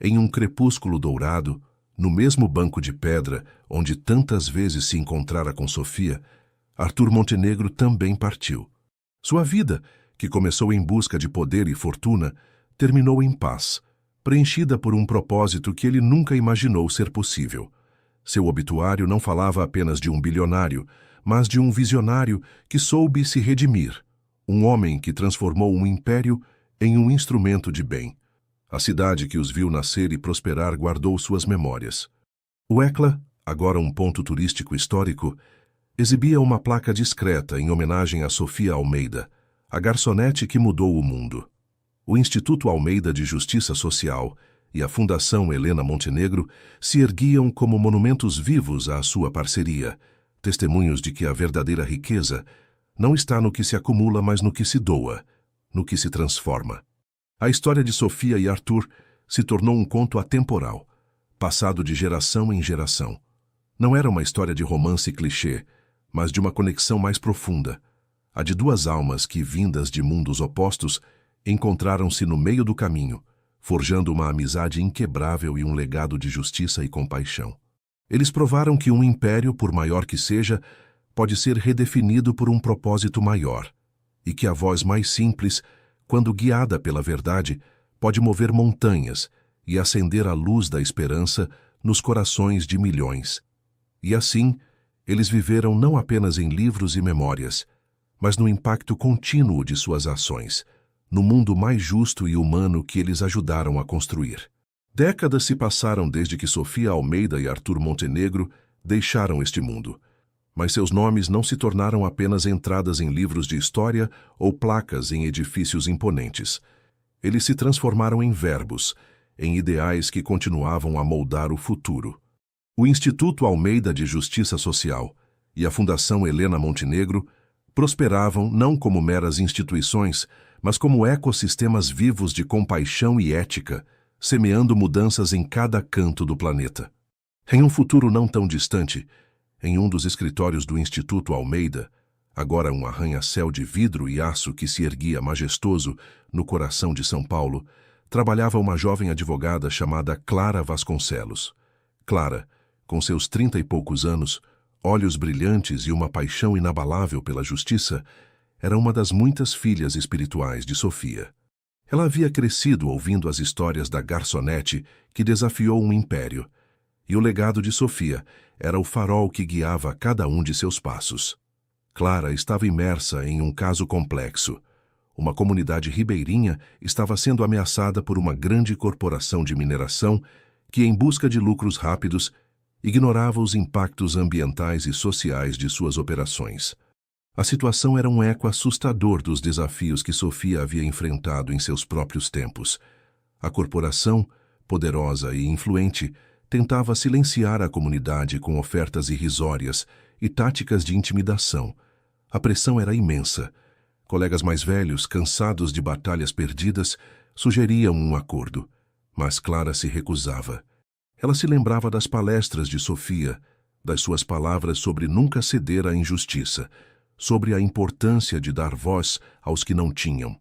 Em um crepúsculo dourado, no mesmo banco de pedra onde tantas vezes se encontrara com Sofia, Arthur Montenegro também partiu. Sua vida, que começou em busca de poder e fortuna, terminou em paz, preenchida por um propósito que ele nunca imaginou ser possível. Seu obituário não falava apenas de um bilionário, mas de um visionário que soube se redimir, um homem que transformou um império em um instrumento de bem. A cidade que os viu nascer e prosperar guardou suas memórias. O ECLA, agora um ponto turístico histórico, exibia uma placa discreta em homenagem a Sofia Almeida, a garçonete que mudou o mundo. O Instituto Almeida de Justiça Social e a Fundação Helena Montenegro se erguiam como monumentos vivos à sua parceria, testemunhos de que a verdadeira riqueza não está no que se acumula, mas no que se doa, no que se transforma. A história de Sofia e Arthur se tornou um conto atemporal, passado de geração em geração. Não era uma história de romance clichê, mas de uma conexão mais profunda, a de duas almas que, vindas de mundos opostos, encontraram-se no meio do caminho, forjando uma amizade inquebrável e um legado de justiça e compaixão. Eles provaram que um império, por maior que seja, pode ser redefinido por um propósito maior, e que a voz mais simples, quando guiada pela verdade, pode mover montanhas e acender a luz da esperança nos corações de milhões. E assim, eles viveram não apenas em livros e memórias, mas no impacto contínuo de suas ações, no mundo mais justo e humano que eles ajudaram a construir. Décadas se passaram desde que Sofia Almeida e Arthur Montenegro deixaram este mundo, mas seus nomes não se tornaram apenas entradas em livros de história ou placas em edifícios imponentes. Eles se transformaram em verbos, em ideais que continuavam a moldar o futuro. O Instituto Almeida de Justiça Social e a Fundação Helena Montenegro prosperavam não como meras instituições, mas como ecossistemas vivos de compaixão e ética, semeando mudanças em cada canto do planeta. Em um futuro não tão distante, em um dos escritórios do Instituto Almeida, agora um arranha-céu de vidro e aço que se erguia majestoso no coração de São Paulo, trabalhava uma jovem advogada chamada Clara Vasconcelos. Clara, com seus 30 e poucos anos, olhos brilhantes e uma paixão inabalável pela justiça, era uma das muitas filhas espirituais de Sofia. Ela havia crescido ouvindo as histórias da garçonete que desafiou um império, e o legado de Sofia era o farol que guiava cada um de seus passos. Clara estava imersa em um caso complexo. Uma comunidade ribeirinha estava sendo ameaçada por uma grande corporação de mineração que, em busca de lucros rápidos, ignorava os impactos ambientais e sociais de suas operações. A situação era um eco assustador dos desafios que Sofia havia enfrentado em seus próprios tempos. A corporação, poderosa e influente, tentava silenciar a comunidade com ofertas irrisórias e táticas de intimidação. A pressão era imensa. Colegas mais velhos, cansados de batalhas perdidas, sugeriam um acordo, mas Clara se recusava. Ela se lembrava das palestras de Sofia, das suas palavras sobre nunca ceder à injustiça, sobre a importância de dar voz aos que não tinham.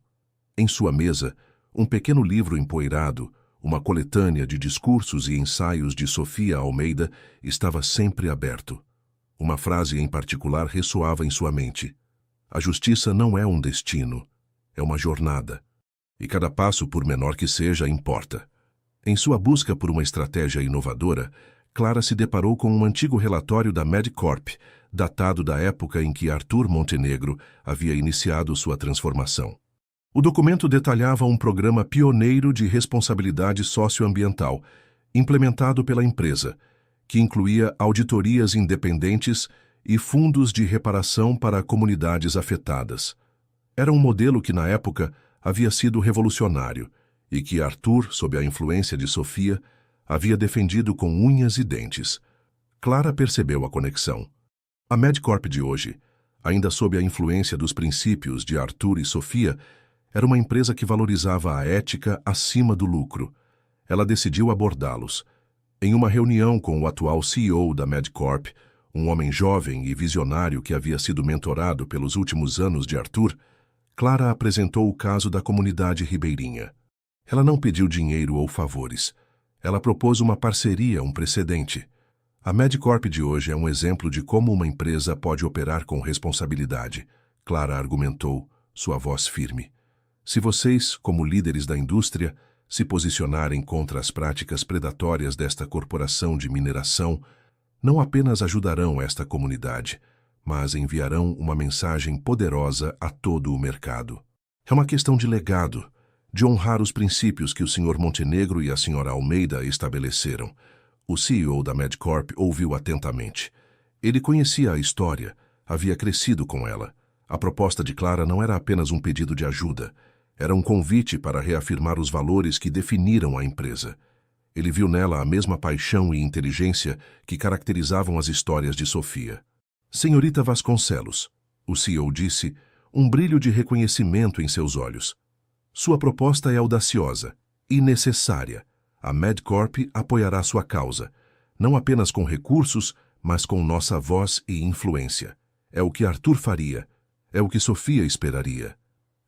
Em sua mesa, um pequeno livro empoeirado, uma coletânea de discursos e ensaios de Sofia Almeida, estava sempre aberto. Uma frase em particular ressoava em sua mente: a justiça não é um destino, é uma jornada. E cada passo, por menor que seja, importa. Em sua busca por uma estratégia inovadora, Clara se deparou com um antigo relatório da Medicorp, datado da época em que Arthur Montenegro havia iniciado sua transformação. O documento detalhava um programa pioneiro de responsabilidade socioambiental, implementado pela empresa, que incluía auditorias independentes e fundos de reparação para comunidades afetadas. Era um modelo que, na época, havia sido revolucionário e que Arthur, sob a influência de Sofia, havia defendido com unhas e dentes. Clara percebeu a conexão. A Medcorp de hoje, ainda sob a influência dos princípios de Arthur e Sofia, era uma empresa que valorizava a ética acima do lucro. Ela decidiu abordá-los. Em uma reunião com o atual CEO da Medcorp, um homem jovem e visionário que havia sido mentorado pelos últimos anos de Arthur, Clara apresentou o caso da comunidade ribeirinha. Ela não pediu dinheiro ou favores. Ela propôs uma parceria, um precedente. A Medcorp de hoje é um exemplo de como uma empresa pode operar com responsabilidade, Clara argumentou, sua voz firme. Se vocês, como líderes da indústria, se posicionarem contra as práticas predatórias desta corporação de mineração, não apenas ajudarão esta comunidade, mas enviarão uma mensagem poderosa a todo o mercado. É uma questão de legado, de honrar os princípios que o Sr. Montenegro e a Sra. Almeida estabeleceram. O CEO da Medcorp ouviu atentamente. Ele conhecia a história, havia crescido com ela. A proposta de Clara não era apenas um pedido de ajuda, era um convite para reafirmar os valores que definiram a empresa. Ele viu nela a mesma paixão e inteligência que caracterizavam as histórias de Sofia. Senhorita Vasconcelos, o CEO disse, um brilho de reconhecimento em seus olhos. Sua proposta é audaciosa e necessária. A Medcorp apoiará sua causa, não apenas com recursos, mas com nossa voz e influência. É o que Arthur faria, é o que Sofia esperaria.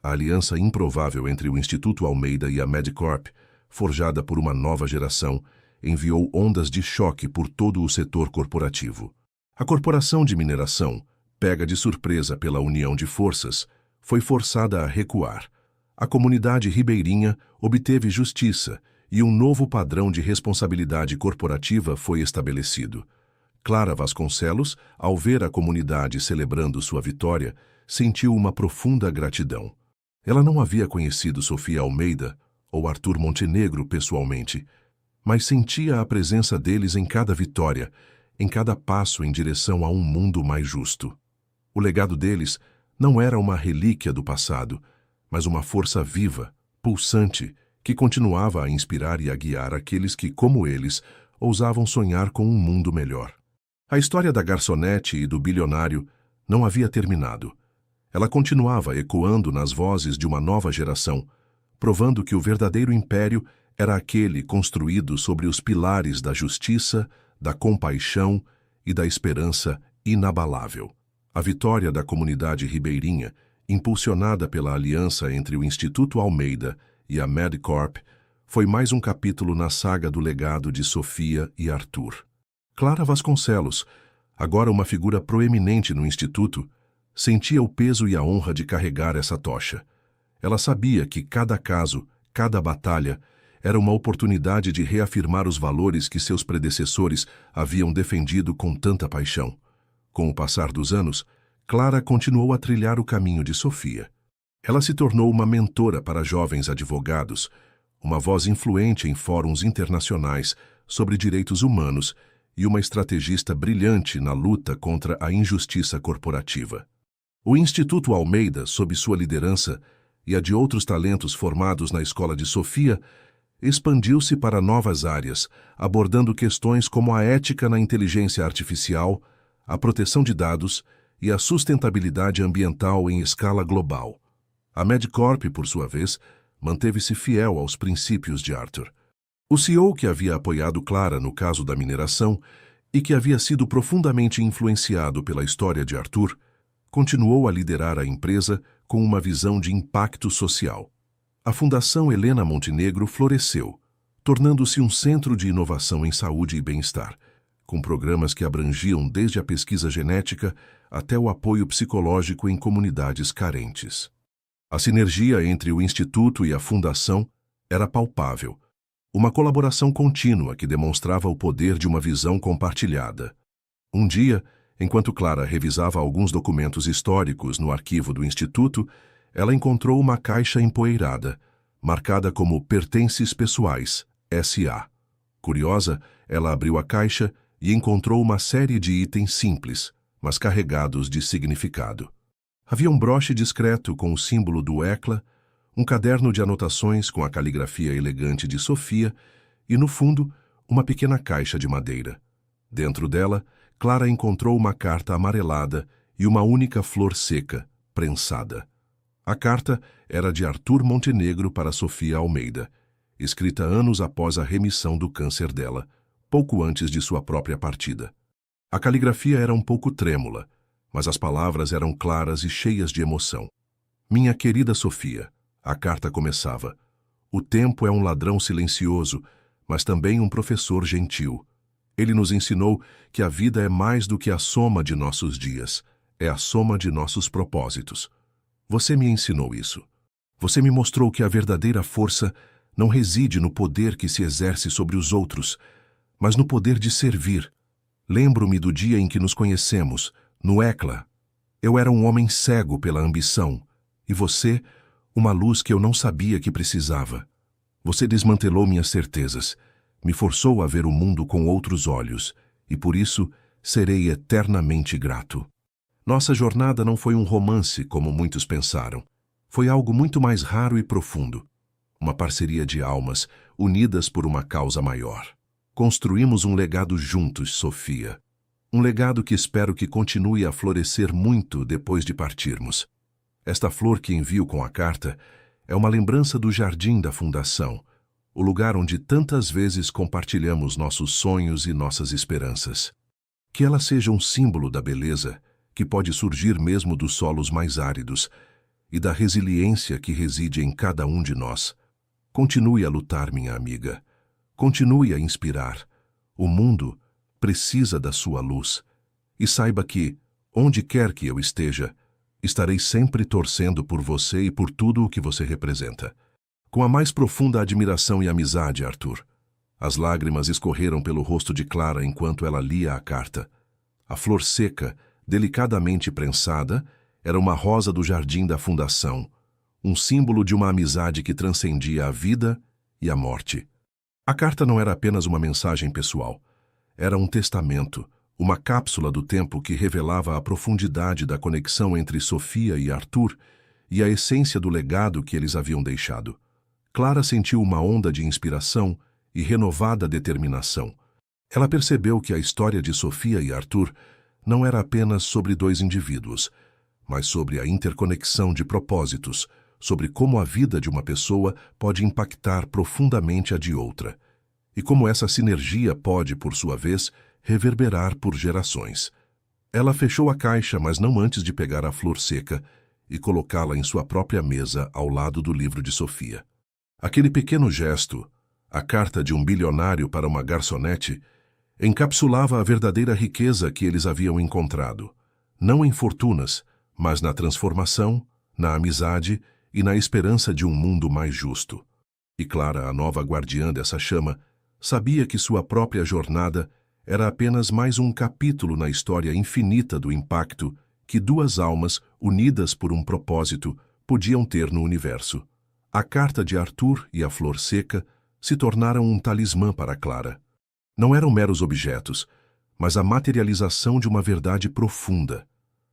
A aliança improvável entre o Instituto Almeida e a Medcorp, forjada por uma nova geração, enviou ondas de choque por todo o setor corporativo. A corporação de mineração, pega de surpresa pela união de forças, foi forçada a recuar. A comunidade ribeirinha obteve justiça e um novo padrão de responsabilidade corporativa foi estabelecido. Clara Vasconcelos, ao ver a comunidade celebrando sua vitória, sentiu uma profunda gratidão. Ela não havia conhecido Sofia Almeida ou Arthur Montenegro pessoalmente, mas sentia a presença deles em cada vitória, em cada passo em direção a um mundo mais justo. O legado deles não era uma relíquia do passado, mas uma força viva, pulsante, que continuava a inspirar e a guiar aqueles que, como eles, ousavam sonhar com um mundo melhor. A história da garçonete e do bilionário não havia terminado. Ela continuava ecoando nas vozes de uma nova geração, provando que o verdadeiro império era aquele construído sobre os pilares da justiça, da compaixão e da esperança inabalável. A vitória da comunidade ribeirinha, impulsionada pela aliança entre o Instituto Almeida e a Medcorp, foi mais um capítulo na saga do legado de Sofia e Arthur. Clara Vasconcelos, agora uma figura proeminente no Instituto, sentia o peso e a honra de carregar essa tocha. Ela sabia que cada caso, cada batalha, era uma oportunidade de reafirmar os valores que seus predecessores haviam defendido com tanta paixão. Com o passar dos anos, Clara continuou a trilhar o caminho de Sofia. Ela se tornou uma mentora para jovens advogados, uma voz influente em fóruns internacionais sobre direitos humanos e uma estrategista brilhante na luta contra a injustiça corporativa. O Instituto Almeida, sob sua liderança, e a de outros talentos formados na escola de Sofia, expandiu-se para novas áreas, abordando questões como a ética na inteligência artificial, a proteção de dados e a sustentabilidade ambiental em escala global. A Medcorp, por sua vez, manteve-se fiel aos princípios de Arthur. O CEO que havia apoiado Clara no caso da mineração e que havia sido profundamente influenciado pela história de Arthur, continuou a liderar a empresa com uma visão de impacto social. A Fundação Helena Montenegro floresceu, tornando-se um centro de inovação em saúde e bem-estar, com programas que abrangiam desde a pesquisa genética até o apoio psicológico em comunidades carentes. A sinergia entre o Instituto e a Fundação era palpável, uma colaboração contínua que demonstrava o poder de uma visão compartilhada. Um dia, enquanto Clara revisava alguns documentos históricos no arquivo do Instituto, Ela encontrou uma caixa empoeirada, marcada como Pertences Pessoais, S.A. Curiosa, ela abriu a caixa e encontrou uma série de itens simples, mas carregados de significado. Havia um broche discreto com o símbolo do ECLA, um caderno de anotações com a caligrafia elegante de Sofia e, no fundo, uma pequena caixa de madeira. Dentro dela, Clara encontrou uma carta amarelada e uma única flor seca, prensada. A carta era de Arthur Montenegro para Sofia Almeida, escrita anos após a remissão do câncer dela, pouco antes de sua própria partida. A caligrafia era um pouco trêmula, mas as palavras eram claras e cheias de emoção. Minha querida Sofia, a carta começava. O tempo é um ladrão silencioso, mas também um professor gentil. Ele nos ensinou que a vida é mais do que a soma de nossos dias, é a soma de nossos propósitos. Você me ensinou isso. Você me mostrou que a verdadeira força não reside no poder que se exerce sobre os outros, mas no poder de servir. Lembro-me do dia em que nos conhecemos, no ECLA. Eu era um homem cego pela ambição, e você, uma luz que eu não sabia que precisava. Você desmantelou minhas certezas, me forçou a ver o mundo com outros olhos, e por isso serei eternamente grato. Nossa jornada não foi um romance, como muitos pensaram. Foi algo muito mais raro e profundo. Uma parceria de almas, unidas por uma causa maior. Construímos um legado juntos, Sofia. Um legado que espero que continue a florescer muito depois de partirmos. Esta flor que envio com a carta é uma lembrança do jardim da Fundação, o lugar onde tantas vezes compartilhamos nossos sonhos e nossas esperanças. Que ela seja um símbolo da beleza que pode surgir mesmo dos solos mais áridos e da resiliência que reside em cada um de nós. Continue a lutar, minha amiga. Continue a inspirar. O mundo precisa da sua luz. E saiba que, onde quer que eu esteja, estarei sempre torcendo por você e por tudo o que você representa. Com a mais profunda admiração e amizade, Arthur. As lágrimas escorreram pelo rosto de Clara enquanto ela lia a carta. A flor seca, delicadamente prensada, era uma rosa do jardim da Fundação, um símbolo de uma amizade que transcendia a vida e a morte. A carta não era apenas uma mensagem pessoal. Era um testamento, uma cápsula do tempo que revelava a profundidade da conexão entre Sofia e Arthur e a essência do legado que eles haviam deixado. Clara sentiu uma onda de inspiração e renovada determinação. Ela percebeu que a história de Sofia e Arthur não era apenas sobre dois indivíduos, mas sobre a interconexão de propósitos, sobre como a vida de uma pessoa pode impactar profundamente a de outra, e como essa sinergia pode, por sua vez, reverberar por gerações. Ela fechou a caixa, mas não antes de pegar a flor seca e colocá-la em sua própria mesa ao lado do livro de Sofia. Aquele pequeno gesto, a carta de um bilionário para uma garçonete, encapsulava a verdadeira riqueza que eles haviam encontrado, não em fortunas, mas na transformação, na amizade e na esperança de um mundo mais justo. E Clara, a nova guardiã dessa chama, sabia que sua própria jornada era apenas mais um capítulo na história infinita do impacto que duas almas, unidas por um propósito, podiam ter no universo. A carta de Arthur e a flor seca se tornaram um talismã para Clara. Não eram meros objetos, mas a materialização de uma verdade profunda.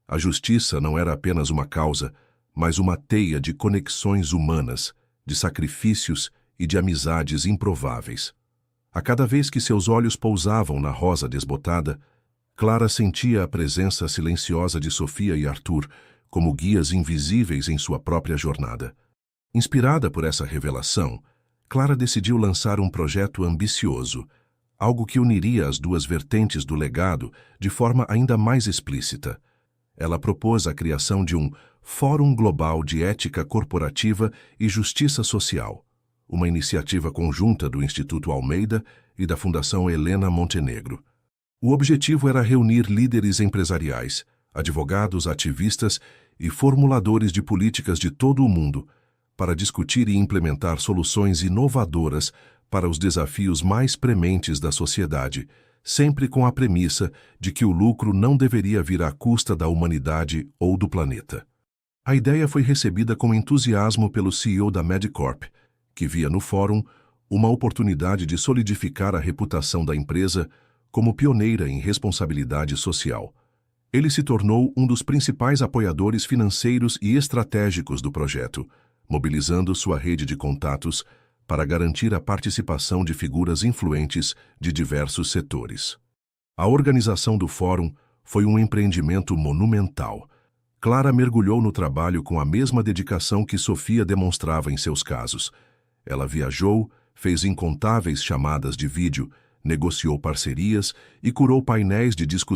A justiça não era apenas uma causa, mas uma teia de conexões humanas, de sacrifícios e de amizades improváveis. A cada vez que seus olhos pousavam na rosa desbotada, Clara sentia a presença silenciosa de Sofia e Arthur como guias invisíveis em sua própria jornada. Inspirada por essa revelação, Clara decidiu lançar um projeto ambicioso, algo que uniria as duas vertentes do legado de forma ainda mais explícita. Ela propôs a criação de um Fórum Global de Ética Corporativa e Justiça Social, uma iniciativa conjunta do Instituto Almeida e da Fundação Helena Montenegro. O objetivo era reunir líderes empresariais, advogados, ativistas e formuladores de políticas de todo o mundo para discutir e implementar soluções inovadoras para os desafios mais prementes da sociedade, sempre com a premissa de que o lucro não deveria vir à custa da humanidade ou do planeta. A ideia foi recebida com entusiasmo pelo CEO da Medicorp, que via no fórum uma oportunidade de solidificar a reputação da empresa como pioneira em responsabilidade social. Ele se tornou um dos principais apoiadores financeiros e estratégicos do projeto, mobilizando sua rede de contatos para garantir a participação de figuras influentes de diversos setores. A organização do fórum foi um empreendimento monumental. Clara mergulhou no trabalho com a mesma dedicação que Sofia demonstrava em seus casos. Ela viajou, fez incontáveis chamadas de vídeo, negociou parcerias e curou painéis de discussão